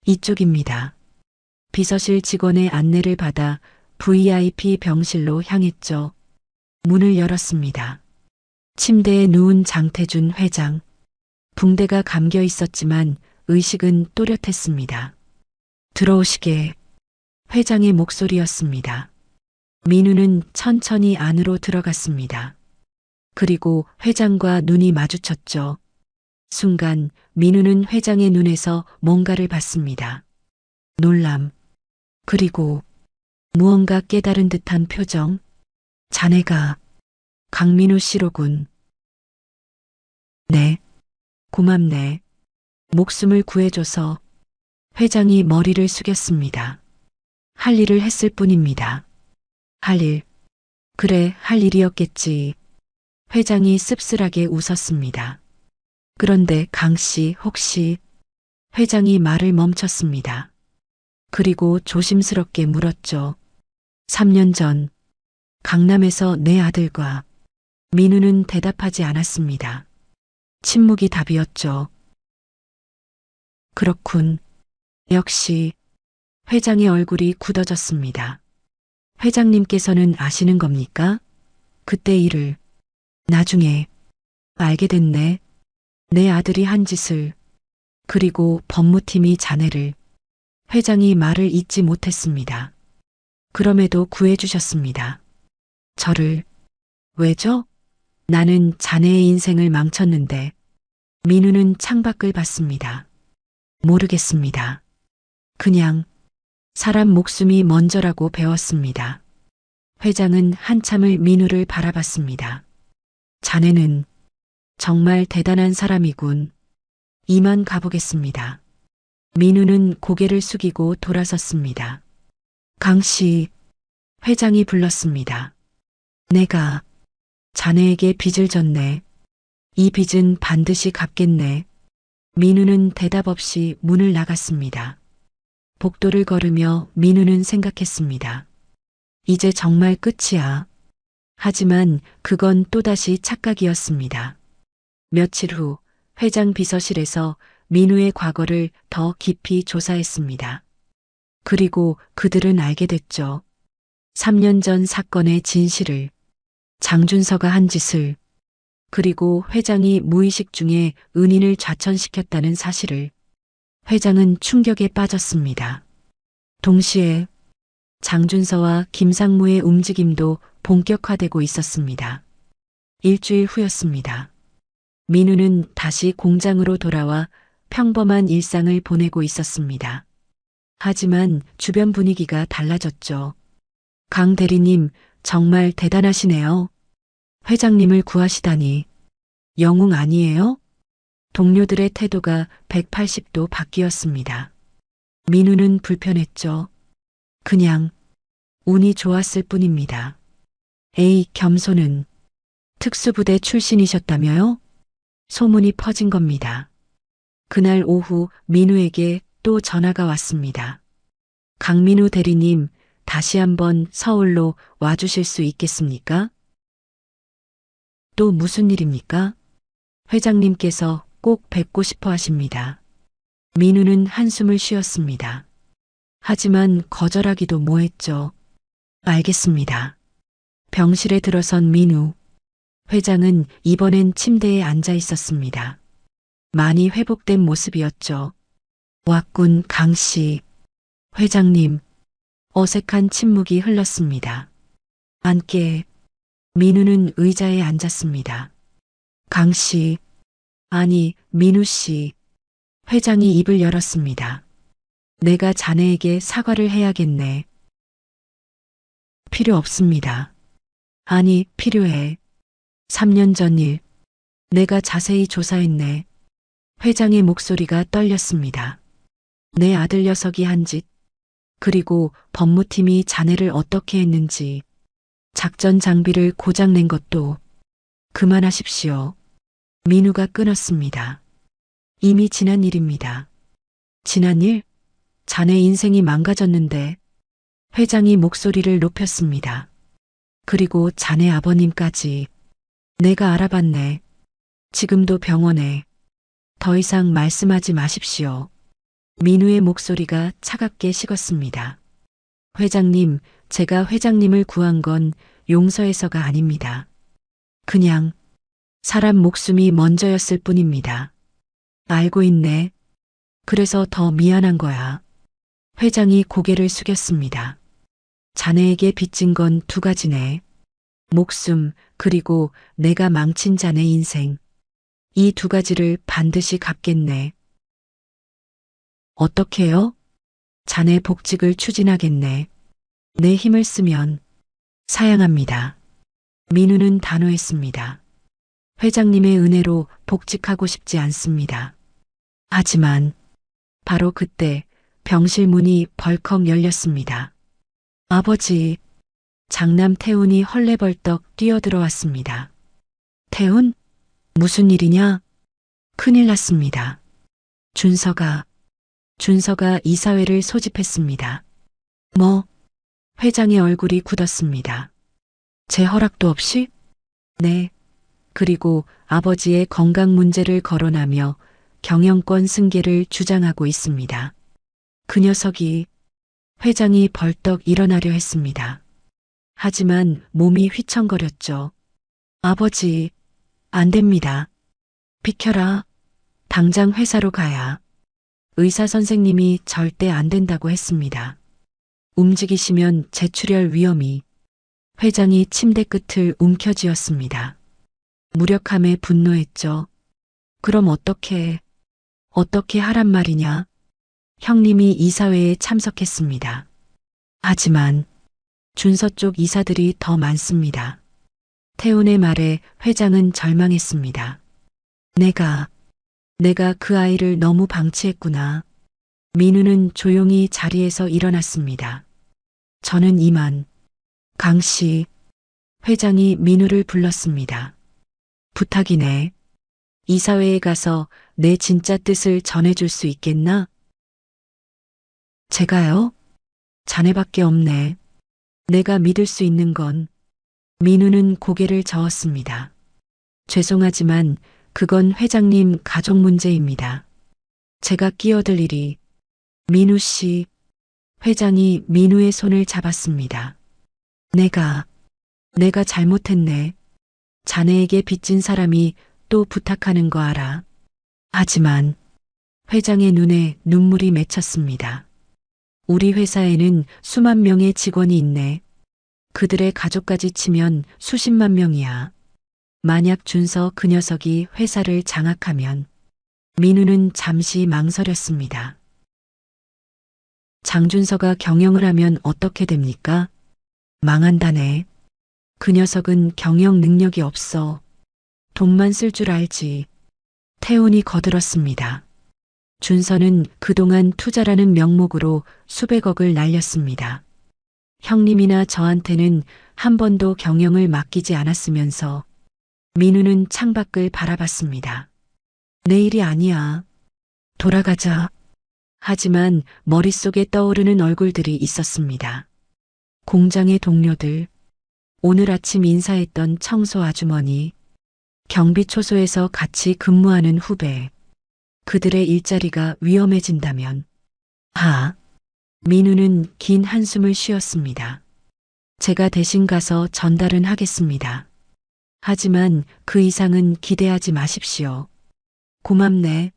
이쪽입니다. 비서실 직원의 안내를 받아 VIP 병실로 향했죠. 문을 열었습니다. 침대에 누운 장태준 회장. 붕대가 감겨 있었지만 의식은 또렷했습니다. 들어오시게. 회장의 목소리였습니다. 민우는 천천히 안으로 들어갔습니다. 그리고 회장과 눈이 마주쳤죠. 순간 민우는 회장의 눈에서 뭔가를 봤습니다. 놀람. 그리고 무언가 깨달은 듯한 표정. 자네가 강민우 씨로군. 네. 고맙네. 목숨을 구해줘서. 회장이 머리를 숙였습니다. 할 일을 했을 뿐입니다. 할 일. 그래, 할 일이었겠지. 회장이 씁쓸하게 웃었습니다. 그런데 강 씨 혹시. 회장이 말을 멈췄습니다. 그리고 조심스럽게 물었죠. 3년 전 강남에서 내 아들과. 민우는 대답하지 않았습니다. 침묵이 답이었죠. 그렇군. 역시. 회장의 얼굴이 굳어졌습니다. 회장님께서는 아시는 겁니까? 그때 일을. 나중에. 알게 됐네. 내 아들이 한 짓을. 그리고 법무팀이 자네를. 회장이 말을 잇지 못했습니다. 그럼에도 구해주셨습니다. 저를. 왜죠? 나는 자네의 인생을 망쳤는데. 민우는 창밖을 봤습니다. 모르겠습니다. 그냥 사람 목숨이 먼저라고 배웠습니다. 회장은 한참을 민우를 바라봤습니다. 자네는 정말 대단한 사람이군. 이만 가보겠습니다. 민우는 고개를 숙이고 돌아섰습니다. 강 씨, 회장이 불렀습니다. 내가 자네에게 빚을 졌네. 이 빚은 반드시 갚겠네. 민우는 대답 없이 문을 나갔습니다. 복도를 걸으며 민우는 생각했습니다. 이제 정말 끝이야. 하지만 그건 또다시 착각이었습니다. 며칠 후 회장 비서실에서 민우의 과거를 더 깊이 조사했습니다. 그리고 그들은 알게 됐죠. 3년 전 사건의 진실을, 장준서가 한 짓을, 그리고 회장이 무의식 중에 은인을 좌천시켰다는 사실을. 회장은 충격에 빠졌습니다. 동시에 장준서와 김상무의 움직임도 본격화되고 있었습니다. 일주일 후였습니다. 민우는 다시 공장으로 돌아와 평범한 일상을 보내고 있었습니다. 하지만 주변 분위기가 달라졌죠. 강 대리님, 정말 대단하시네요. 회장님을 구하시다니. 영웅 아니에요? 동료들의 태도가 180도 바뀌었습니다. 민우는 불편했죠. 그냥 운이 좋았을 뿐입니다. 에이, 겸손은 특수부대 출신이셨다며요? 소문이 퍼진 겁니다. 그날 오후 민우에게 또 전화가 왔습니다. 강민우 대리님, 다시 한번 서울로 와주실 수 있겠습니까? 또 무슨 일입니까? 회장님께서 꼭 뵙고 싶어 하십니다. 민우는 한숨을 쉬었습니다. 하지만 거절하기도 뭐했죠. 알겠습니다. 병실에 들어선 민우. 회장은 이번엔 침대에 앉아 있었습니다. 많이 회복된 모습이었죠. 왔군, 강씨. 회장님. 어색한 침묵이 흘렀습니다. 앉게. 민우는 의자에 앉았습니다. 강씨. 아니, 민우씨. 회장이 입을 열었습니다. 내가 자네에게 사과를 해야겠네. 필요 없습니다. 아니, 필요해. 3년 전 일. 내가 자세히 조사했네. 회장의 목소리가 떨렸습니다. 내 아들 녀석이 한 짓, 그리고 법무팀이 자네를 어떻게 했는지, 작전 장비를 고장낸 것도. 그만하십시오. 민우가 끊었습니다. 이미 지난 일입니다. 지난 일? 자네 인생이 망가졌는데. 회장이 목소리를 높였습니다. 그리고 자네 아버님까지. 내가 알아봤네. 지금도 병원에. 더 이상 말씀하지 마십시오. 민우의 목소리가 차갑게 식었습니다. 회장님, 제가 회장님을 구한 건 용서해서가 아닙니다. 그냥 사람 목숨이 먼저였을 뿐입니다. 알고 있네. 그래서 더 미안한 거야. 회장이 고개를 숙였습니다. 자네에게 빚진 건 두 가지네. 목숨, 그리고 내가 망친 자네 인생. 이 두 가지를 반드시 갚겠네. 어떻게요? 자네 복직을 추진하겠네. 내 힘을 쓰면. 사양합니다. 민우는 단호했습니다. 회장님의 은혜로 복직하고 싶지 않습니다. 하지만 바로 그때 병실 문이 벌컥 열렸습니다. 아버지, 장남 태훈이 헐레벌떡 뛰어들어왔습니다. 태훈? 무슨 일이냐? 큰일 났습니다. 준서가 이사회를 소집했습니다. 뭐? 회장의 얼굴이 굳었습니다. 제 허락도 없이? 네. 그리고 아버지의 건강 문제를 거론하며 경영권 승계를 주장하고 있습니다. 그 녀석이. 회장이 벌떡 일어나려 했습니다. 하지만 몸이 휘청거렸죠. 아버지, 안 됩니다. 비켜라. 당장 회사로 가야. 의사 선생님이 절대 안 된다고 했습니다. 움직이시면 재출혈 위험이. 회장이 침대 끝을 움켜쥐었습니다. 무력함에 분노했죠. 그럼 어떻게 하란 말이냐? 형님이 이사회에 참석했습니다. 하지만 준서 쪽 이사들이 더 많습니다. 태훈의 말에 회장은 절망했습니다. 내가 그 아이를 너무 방치했구나. 민우는 조용히 자리에서 일어났습니다. 저는 이만. 강씨. 회장이 민우를 불렀습니다. 부탁이네. 이사회에 가서 내 진짜 뜻을 전해줄 수 있겠나? 제가요? 자네밖에 없네. 내가 믿을 수 있는 건 민우는 고개를 저었습니다. 죄송하지만 그건 회장님 가족 문제입니다. 제가 끼어들 일이. 민우 씨, 회장이 민우의 손을 잡았습니다. 내가 잘못했네. 자네에게 빚진 사람이 또 부탁하는 거 알아. 하지만 회장의 눈에 눈물이 맺혔습니다. 우리 회사에는 수만 명의 직원이 있네. 그들의 가족까지 치면 수십만 명이야. 만약 준서 그 녀석이 회사를 장악하면. 민우는 잠시 망설였습니다. 장준서가 경영을 하면 어떻게 됩니까? 망한다네. 그 녀석은 경영 능력이 없어. 돈만 쓸 줄 알지. 태훈이 거들었습니다. 준서는 그동안 투자라는 명목으로 수백억을 날렸습니다. 형님이나 저한테는 한 번도 경영을 맡기지 않았으면서. 민우는 창밖을 바라봤습니다. 내 일이 아니야. 돌아가자. 하지만 머릿속에 떠오르는 얼굴들이 있었습니다. 공장의 동료들, 오늘 아침 인사했던 청소 아주머니, 경비초소에서 같이 근무하는 후배, 그들의 일자리가 위험해진다면. 민우는 긴 한숨을 쉬었습니다. 제가 대신 가서 전달은 하겠습니다. 하지만 그 이상은 기대하지 마십시오. 고맙네.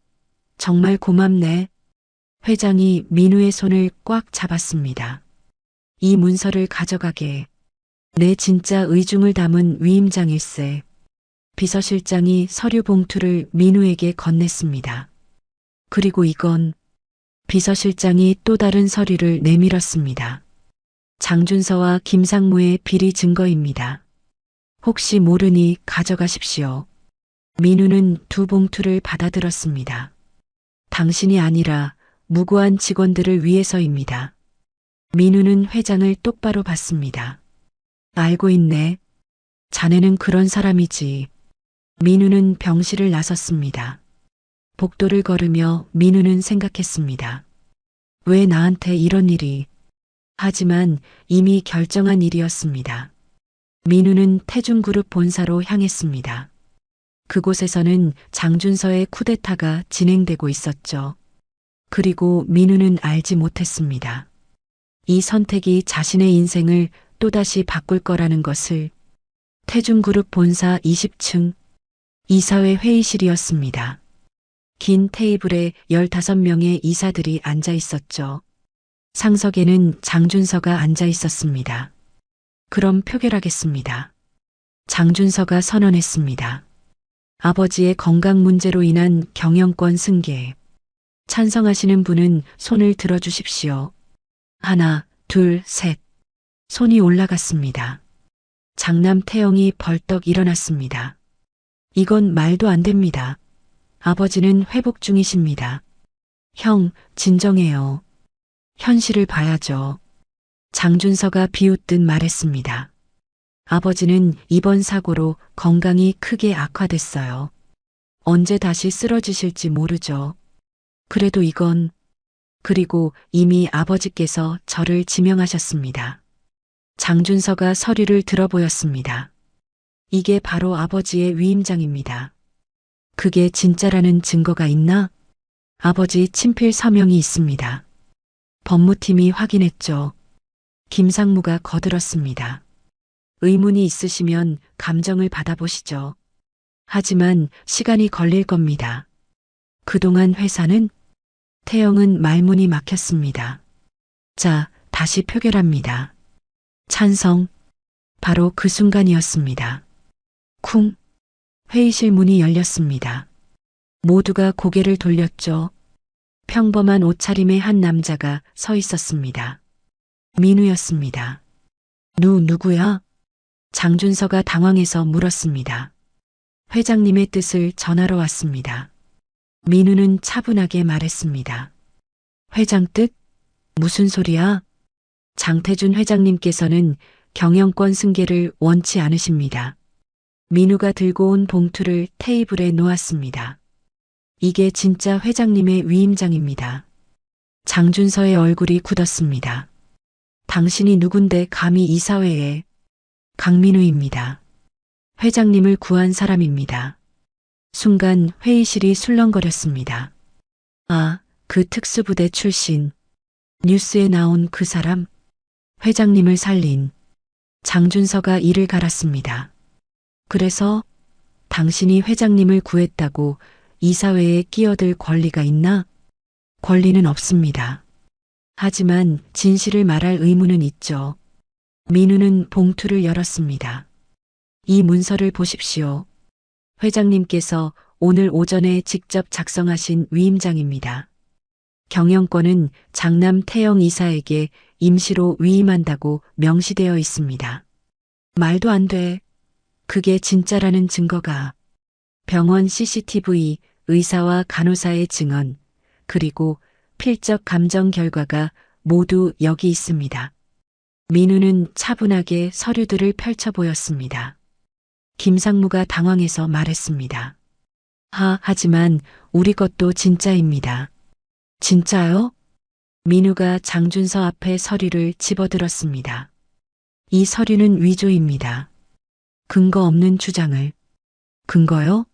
정말 고맙네. 회장이 민우의 손을 꽉 잡았습니다. 이 문서를 가져가게. 내 진짜 의중을 담은 위임장일세. 비서실장이 서류 봉투를 민우에게 건넸습니다. 그리고 이건. 비서실장이 또 다른 서류를 내밀었습니다. 장준서와 김상무의 비리 증거입니다. 혹시 모르니 가져가십시오. 민우는 두 봉투를 받아들었습니다. 당신이 아니라 무고한 직원들을 위해서입니다. 민우는 회장을 똑바로 봤습니다. 알고 있네. 자네는 그런 사람이지. 민우는 병실을 나섰습니다. 복도를 걸으며 민우는 생각했습니다. 왜 나한테 이런 일이. 하지만 이미 결정한 일이었습니다. 민우는 태중그룹 본사로 향했습니다. 그곳에서는 장준서의 쿠데타가 진행되고 있었죠. 그리고 민우는 알지 못했습니다. 이 선택이 자신의 인생을 또다시 바꿀 거라는 것을. 태중그룹 본사 20층 이사회 회의실이었습니다. 긴 테이블에 15명의 이사들이 앉아 있었죠. 상석에는 장준서가 앉아 있었습니다. 그럼 표결하겠습니다. 장준서가 선언했습니다. 아버지의 건강 문제로 인한 경영권 승계. 찬성하시는 분은 손을 들어주십시오. 하나, 둘, 셋. 손이 올라갔습니다. 장남 태영이 벌떡 일어났습니다. 이건 말도 안 됩니다. 아버지는 회복 중이십니다. 형, 진정해요. 현실을 봐야죠. 장준서가 비웃듯 말했습니다. 아버지는 이번 사고로 건강이 크게 악화됐어요. 언제 다시 쓰러지실지 모르죠. 그래도 이건. 그리고 이미 아버지께서 저를 지명하셨습니다. 장준서가 서류를 들어보였습니다. 이게 바로 아버지의 위임장입니다. 그게 진짜라는 증거가 있나? 아버지 친필 서명이 있습니다. 법무팀이 확인했죠. 김상무가 거들었습니다. 의문이 있으시면 감정을 받아보시죠. 하지만 시간이 걸릴 겁니다. 그동안 회사는? 태영은 말문이 막혔습니다. 자, 다시 표결합니다. 찬성. 바로 그 순간이었습니다. 쿵. 회의실 문이 열렸습니다. 모두가 고개를 돌렸죠. 평범한 옷차림의 한 남자가 서 있었습니다. 민우였습니다. 누구야? 장준서가 당황해서 물었습니다. 회장님의 뜻을 전하러 왔습니다. 민우는 차분하게 말했습니다. 회장 뜻? 무슨 소리야? 장태준 회장님께서는 경영권 승계를 원치 않으십니다. 민우가 들고 온 봉투를 테이블에 놓았습니다. 이게 진짜 회장님의 위임장입니다. 장준서의 얼굴이 굳었습니다. 당신이 누군데 감히 이사회에. 강민우입니다. 회장님을 구한 사람입니다. 순간 회의실이 술렁거렸습니다. 아, 그 특수부대 출신. 뉴스에 나온 그 사람. 회장님을 살린 장준서가 이를 갈았습니다. 그래서 당신이 회장님을 구했다고 이사회에 끼어들 권리가 있나? 권리는 없습니다. 하지만 진실을 말할 의무는 있죠. 민우는 봉투를 열었습니다. 이 문서를 보십시오. 회장님께서 오늘 오전에 직접 작성하신 위임장입니다. 경영권은 장남 태영 이사에게 임시로 위임한다고 명시되어 있습니다. 말도 안 돼. 그게 진짜라는 증거가 병원 CCTV, 의사와 간호사의 증언, 그리고 필적 감정 결과가 모두 여기 있습니다. 민우는 차분하게 서류들을 펼쳐 보였습니다. 김상무가 당황해서 말했습니다. 하지만 우리 것도 진짜입니다. 진짜요? 민우가 장준서 앞에 서류를 집어들었습니다. 이 서류는 위조입니다. 근거 없는 주장을. 근거요?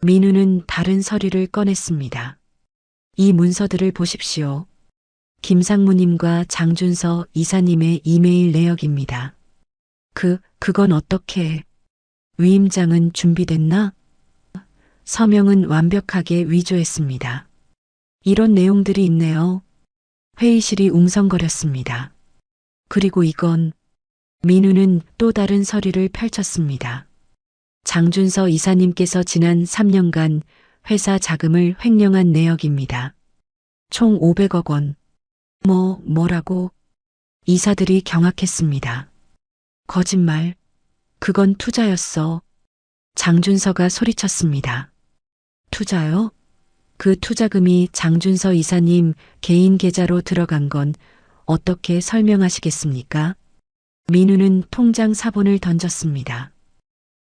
민우는 다른 서류를 꺼냈습니다. 이 문서들을 보십시오. 김상무님과 장준서 이사님의 이메일 내역입니다. 그건 어떻게? 위임장은 준비됐나? 서명은 완벽하게 위조했습니다. 이런 내용들이 있네요. 회의실이 웅성거렸습니다. 그리고 이건 민우는 또 다른 서류를 펼쳤습니다. 장준서 이사님께서 지난 3년간 회사 자금을 횡령한 내역입니다. 총 500억 원. 뭐라고? 이사들이 경악했습니다. 거짓말. 그건 투자였어. 장준서가 소리쳤습니다. 투자요? 그 투자금이 장준서 이사님 개인 계좌로 들어간 건 어떻게 설명하시겠습니까? 민우는 통장 사본을 던졌습니다.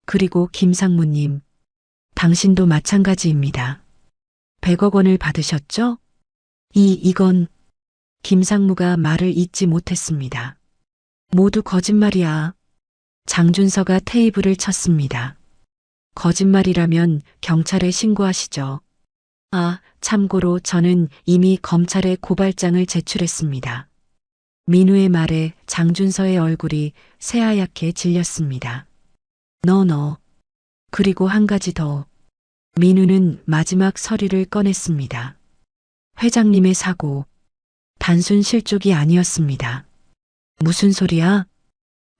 그리고 김상무님, 당신도 마찬가지입니다. 100억 원을 받으셨죠? 이건 김상무가 말을 잇지 못했습니다. 모두 거짓말이야. 장준서가 테이블을 쳤습니다. 거짓말이라면 경찰에 신고하시죠. 참고로 저는 이미 검찰에 고발장을 제출했습니다. 민우의 말에 장준서의 얼굴이 새하얗게 질렸습니다. 너. 그리고 한 가지 더. 민우는 마지막 서류를 꺼냈습니다. 회장님의 사고. 단순 실족이 아니었습니다. 무슨 소리야?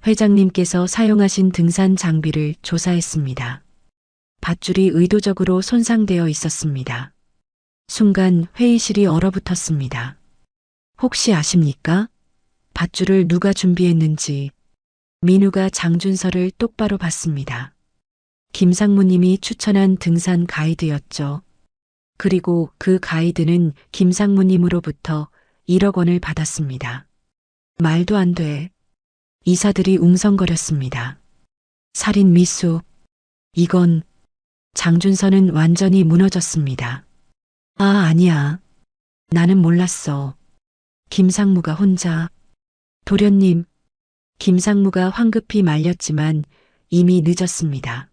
회장님께서 사용하신 등산 장비를 조사했습니다. 밧줄이 의도적으로 손상되어 있었습니다. 순간 회의실이 얼어붙었습니다. 혹시 아십니까? 밧줄을 누가 준비했는지. 민우가 장준서를 똑바로 봤습니다. 김상무님이 추천한 등산 가이드였죠. 그리고 그 가이드는 김상무님으로부터 1억 원을 받았습니다. 말도 안 돼. 이사들이 웅성거렸습니다. 살인 미수. 이건 장준서는 완전히 무너졌습니다. 아니야. 나는 몰랐어. 김상무가 혼자. 도련님. 김상무가 황급히 말렸지만 이미 늦었습니다.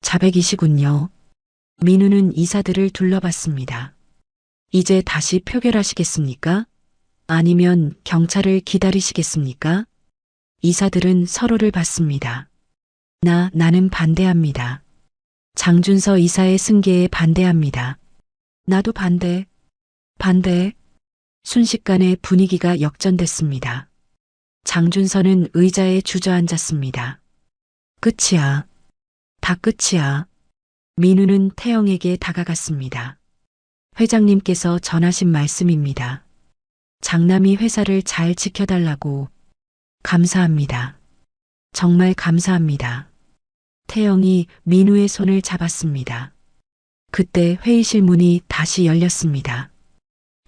자백이시군요. 민우는 이사들을 둘러봤습니다. 이제 다시 표결하시겠습니까? 아니면 경찰을 기다리시겠습니까? 이사들은 서로를 봤습니다. 나는 반대합니다. 장준서 이사의 승계에 반대합니다. 나도 반대. 순식간에 분위기가 역전됐습니다. 장준서는 의자에 주저앉았습니다. 끝이야. 다 끝이야. 민우는 태영에게 다가갔습니다. 회장님께서 전하신 말씀입니다. 장남이 회사를 잘 지켜달라고. 감사합니다. 정말 감사합니다. 태영이 민우의 손을 잡았습니다. 그때 회의실 문이 다시 열렸습니다.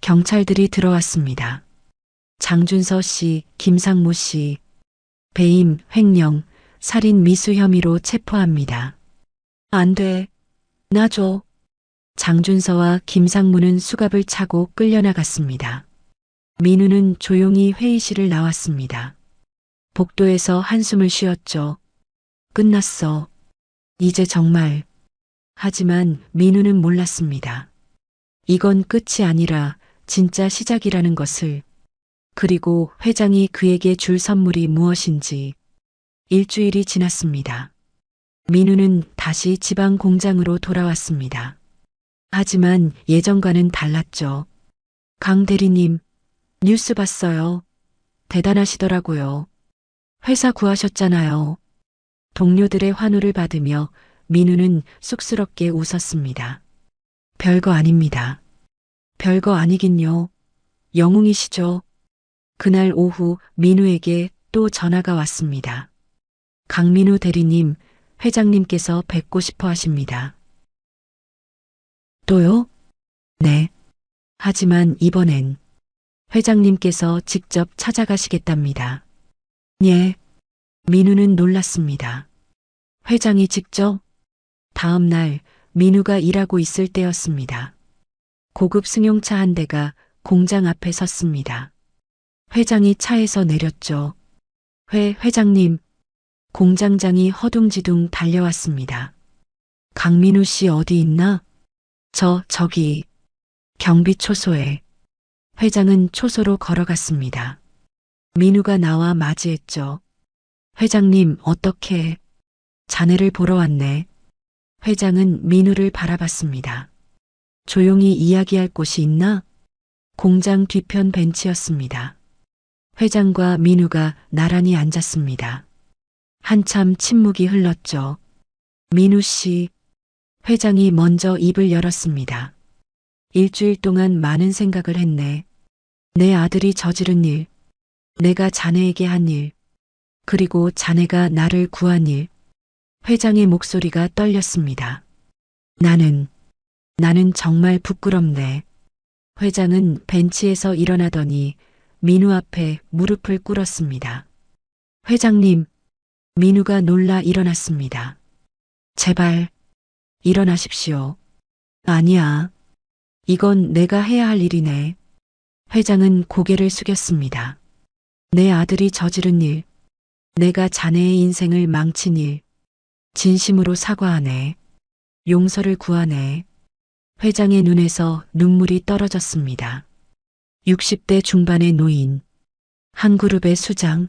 경찰들이 들어왔습니다. 장준서 씨, 김상무 씨, 배임, 횡령, 살인 미수 혐의로 체포합니다. 안 돼. 놔줘. 장준서와 김상무는 수갑을 차고 끌려나갔습니다. 민우는 조용히 회의실을 나왔습니다. 복도에서 한숨을 쉬었죠. 끝났어. 이제 정말. 하지만 민우는 몰랐습니다. 이건 끝이 아니라 진짜 시작이라는 것을. 그리고 회장이 그에게 줄 선물이 무엇인지. 일주일이 지났습니다. 민우는 다시 지방 공장으로 돌아왔습니다. 하지만 예전과는 달랐죠. 강 대리님, 뉴스 봤어요. 대단하시더라고요. 회사 구하셨잖아요. 동료들의 환호를 받으며 민우는 쑥스럽게 웃었습니다. 별거 아닙니다. 별거 아니긴요. 영웅이시죠. 그날 오후 민우에게 또 전화가 왔습니다. 강민우 대리님, 회장님께서 뵙고 싶어 하십니다. 또요? 네. 하지만 이번엔 회장님께서 직접 찾아가시겠답니다. 예. 민우는 놀랐습니다. 회장이 직접? 다음 날 민우가 일하고 있을 때였습니다. 고급 승용차 한 대가 공장 앞에 섰습니다. 회장이 차에서 내렸죠. 회장님. 공장장이 허둥지둥 달려왔습니다. 강민우 씨 어디 있나? 저기. 경비 초소에. 회장은 초소로 걸어갔습니다. 민우가 나와 맞이했죠. 회장님, 어떻게? 자네를 보러 왔네. 회장은 민우를 바라봤습니다. 조용히 이야기할 곳이 있나? 공장 뒤편 벤치였습니다. 회장과 민우가 나란히 앉았습니다. 한참 침묵이 흘렀죠. 민우 씨. 회장이 먼저 입을 열었습니다. 일주일 동안 많은 생각을 했네. 내 아들이 저지른 일, 내가 자네에게 한 일, 그리고 자네가 나를 구한 일. 회장의 목소리가 떨렸습니다. 나는 정말 부끄럽네. 회장은 벤치에서 일어나더니 민우 앞에 무릎을 꿇었습니다. 회장님. 민우가 놀라 일어났습니다. 제발, 일어나십시오. 아니야. 이건 내가 해야 할 일이네. 회장은 고개를 숙였습니다. 내 아들이 저지른 일, 내가 자네의 인생을 망친 일, 진심으로 사과하네. 용서를 구하네. 회장의 눈에서 눈물이 떨어졌습니다. 60대 중반의 노인, 한 그룹의 수장,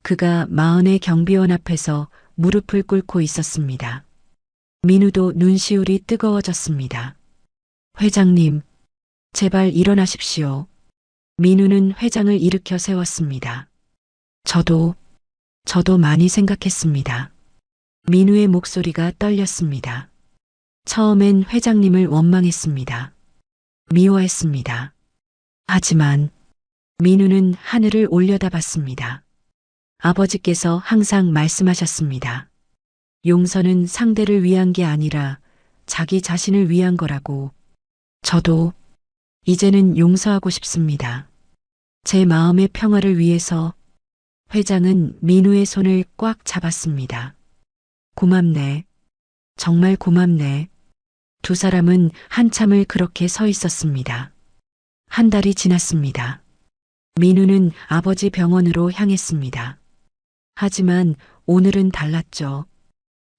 그가 마흔의 경비원 앞에서 무릎을 꿇고 있었습니다. 민우도 눈시울이 뜨거워졌습니다. 회장님, 제발 일어나십시오. 민우는 회장을 일으켜 세웠습니다. 저도 많이 생각했습니다. 민우의 목소리가 떨렸습니다. 처음엔 회장님을 원망했습니다. 미워했습니다. 하지만 민우는 하늘을 올려다봤습니다. 아버지께서 항상 말씀하셨습니다. 용서는 상대를 위한 게 아니라 자기 자신을 위한 거라고. 저도 이제는 용서하고 싶습니다. 제 마음의 평화를 위해서. 회장은 민우의 손을 꽉 잡았습니다. 고맙네. 정말 고맙네. 두 사람은 한참을 그렇게 서 있었습니다. 한 달이 지났습니다. 민우는 아버지 병원으로 향했습니다. 하지만 오늘은 달랐죠.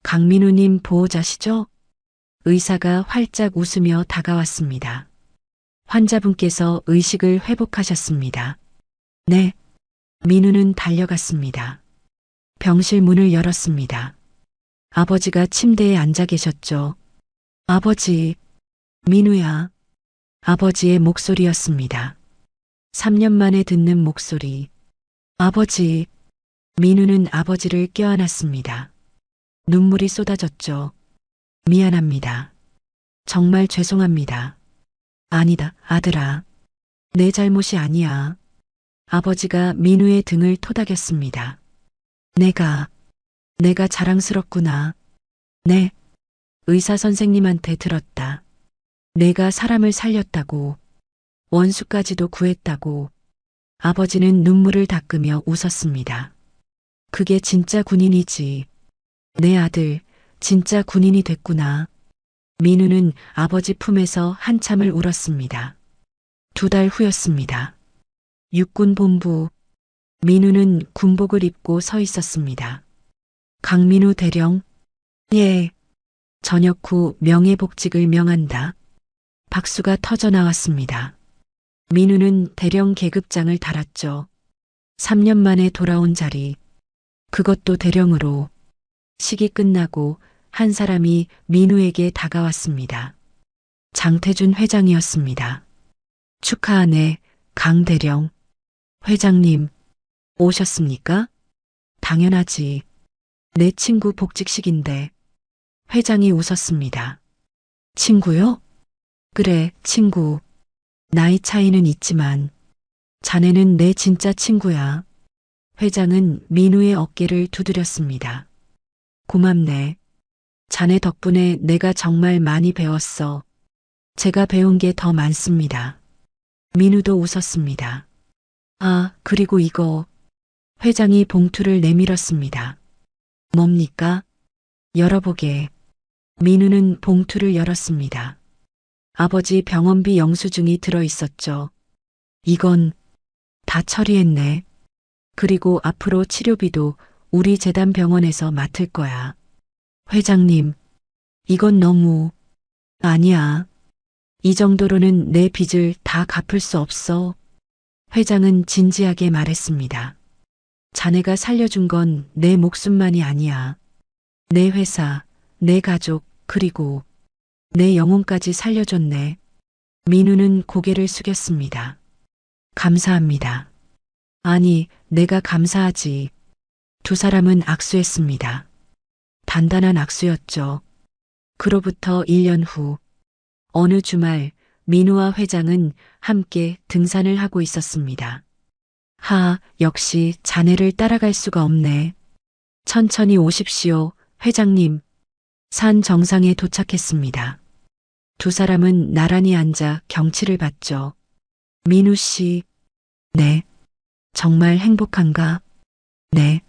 강민우님 보호자시죠? 의사가 활짝 웃으며 다가왔습니다. 환자분께서 의식을 회복하셨습니다. 네. 민우는 달려갔습니다. 병실 문을 열었습니다. 아버지가 침대에 앉아 계셨죠. 아버지. 민우야. 아버지의 목소리였습니다. 3년 만에 듣는 목소리. 아버지. 민우는 아버지를 껴안았습니다. 눈물이 쏟아졌죠. 미안합니다. 정말 죄송합니다. 아니다, 아들아. 내 잘못이 아니야. 아버지가 민우의 등을 토닥였습니다. 내가 자랑스럽구나. 네. 의사 선생님한테 들었다. 내가 사람을 살렸다고. 원수까지도 구했다고. 아버지는 눈물을 닦으며 웃었습니다. 그게 진짜 군인이지. 내 아들, 진짜 군인이 됐구나. 민우는 아버지 품에서 한참을 울었습니다. 2달 후였습니다. 육군본부. 민우는 군복을 입고 서 있었습니다. 강민우 대령, 예. 저녁 후 명예복직을 명한다. 박수가 터져 나왔습니다. 민우는 대령 계급장을 달았죠. 3년 만에 돌아온 자리, 그것도 대령으로. 식이 끝나고 한 사람이 민우에게 다가왔습니다. 장태준 회장이었습니다. 축하하네, 강 대령. 회장님, 오셨습니까? 당연하지. 내 친구 복직식인데. 회장이 웃었습니다. 친구요? 그래, 친구. 나이 차이는 있지만 자네는 내 진짜 친구야. 회장은 민우의 어깨를 두드렸습니다. 고맙네. 자네 덕분에 내가 정말 많이 배웠어. 제가 배운 게 더 많습니다. 민우도 웃었습니다. 아, 그리고 이거. 회장이 봉투를 내밀었습니다. 뭡니까? 열어보게. 민우는 봉투를 열었습니다. 아버지 병원비 영수증이 들어 있었죠. 이건 다 처리했네. 그리고 앞으로 치료비도 우리 재단 병원에서 맡을 거야. 회장님, 이건 너무... 아니야. 이 정도로는 내 빚을 다 갚을 수 없어. 회장은 진지하게 말했습니다. 자네가 살려준 건 내 목숨만이 아니야. 내 회사, 내 가족, 그리고 내 영혼까지 살려줬네. 민우는 고개를 숙였습니다. 감사합니다. 아니, 내가 감사하지. 두 사람은 악수했습니다. 단단한 악수였죠. 그로부터 1년 후, 어느 주말 민우와 회장은 함께 등산을 하고 있었습니다. 역시 자네를 따라갈 수가 없네. 천천히 오십시오, 회장님. 산 정상에 도착했습니다. 두 사람은 나란히 앉아 경치를 봤죠. 민우 씨, 네. 정말 행복한가? 네.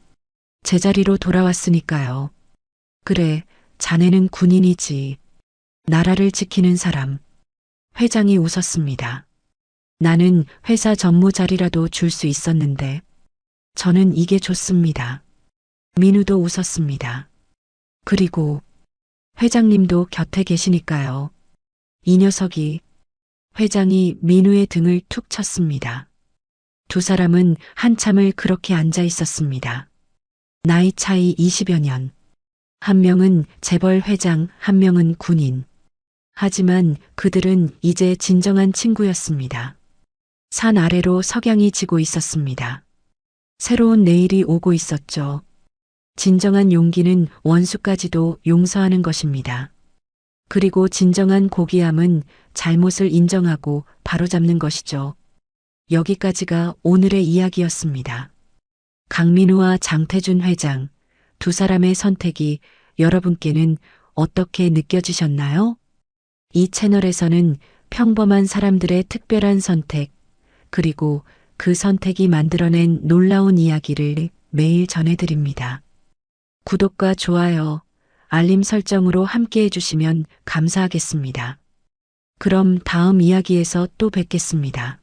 제자리로 돌아왔으니까요. 그래, 자네는 군인이지. 나라를 지키는 사람. 회장이 웃었습니다. 나는 회사 전무 자리라도 줄 수 있었는데, 저는 이게 좋습니다. 민우도 웃었습니다. 그리고 회장님도 곁에 계시니까요. 이 녀석이. 회장이 민우의 등을 툭 쳤습니다. 두 사람은 한참을 그렇게 앉아 있었습니다. 나이 차이 20여 년. 한 명은 재벌 회장, 한 명은 군인. 하지만 그들은 이제 진정한 친구였습니다. 산 아래로 석양이 지고 있었습니다. 새로운 내일이 오고 있었죠. 진정한 용기는 원수까지도 용서하는 것입니다. 그리고 진정한 고귀함은 잘못을 인정하고 바로잡는 것이죠. 여기까지가 오늘의 이야기였습니다. 강민우와 장태준 회장, 두 사람의 선택이 여러분께는 어떻게 느껴지셨나요? 이 채널에서는 평범한 사람들의 특별한 선택, 그리고 그 선택이 만들어낸 놀라운 이야기를 매일 전해드립니다. 구독과 좋아요, 알림 설정으로 함께 해주시면 감사하겠습니다. 그럼 다음 이야기에서 또 뵙겠습니다.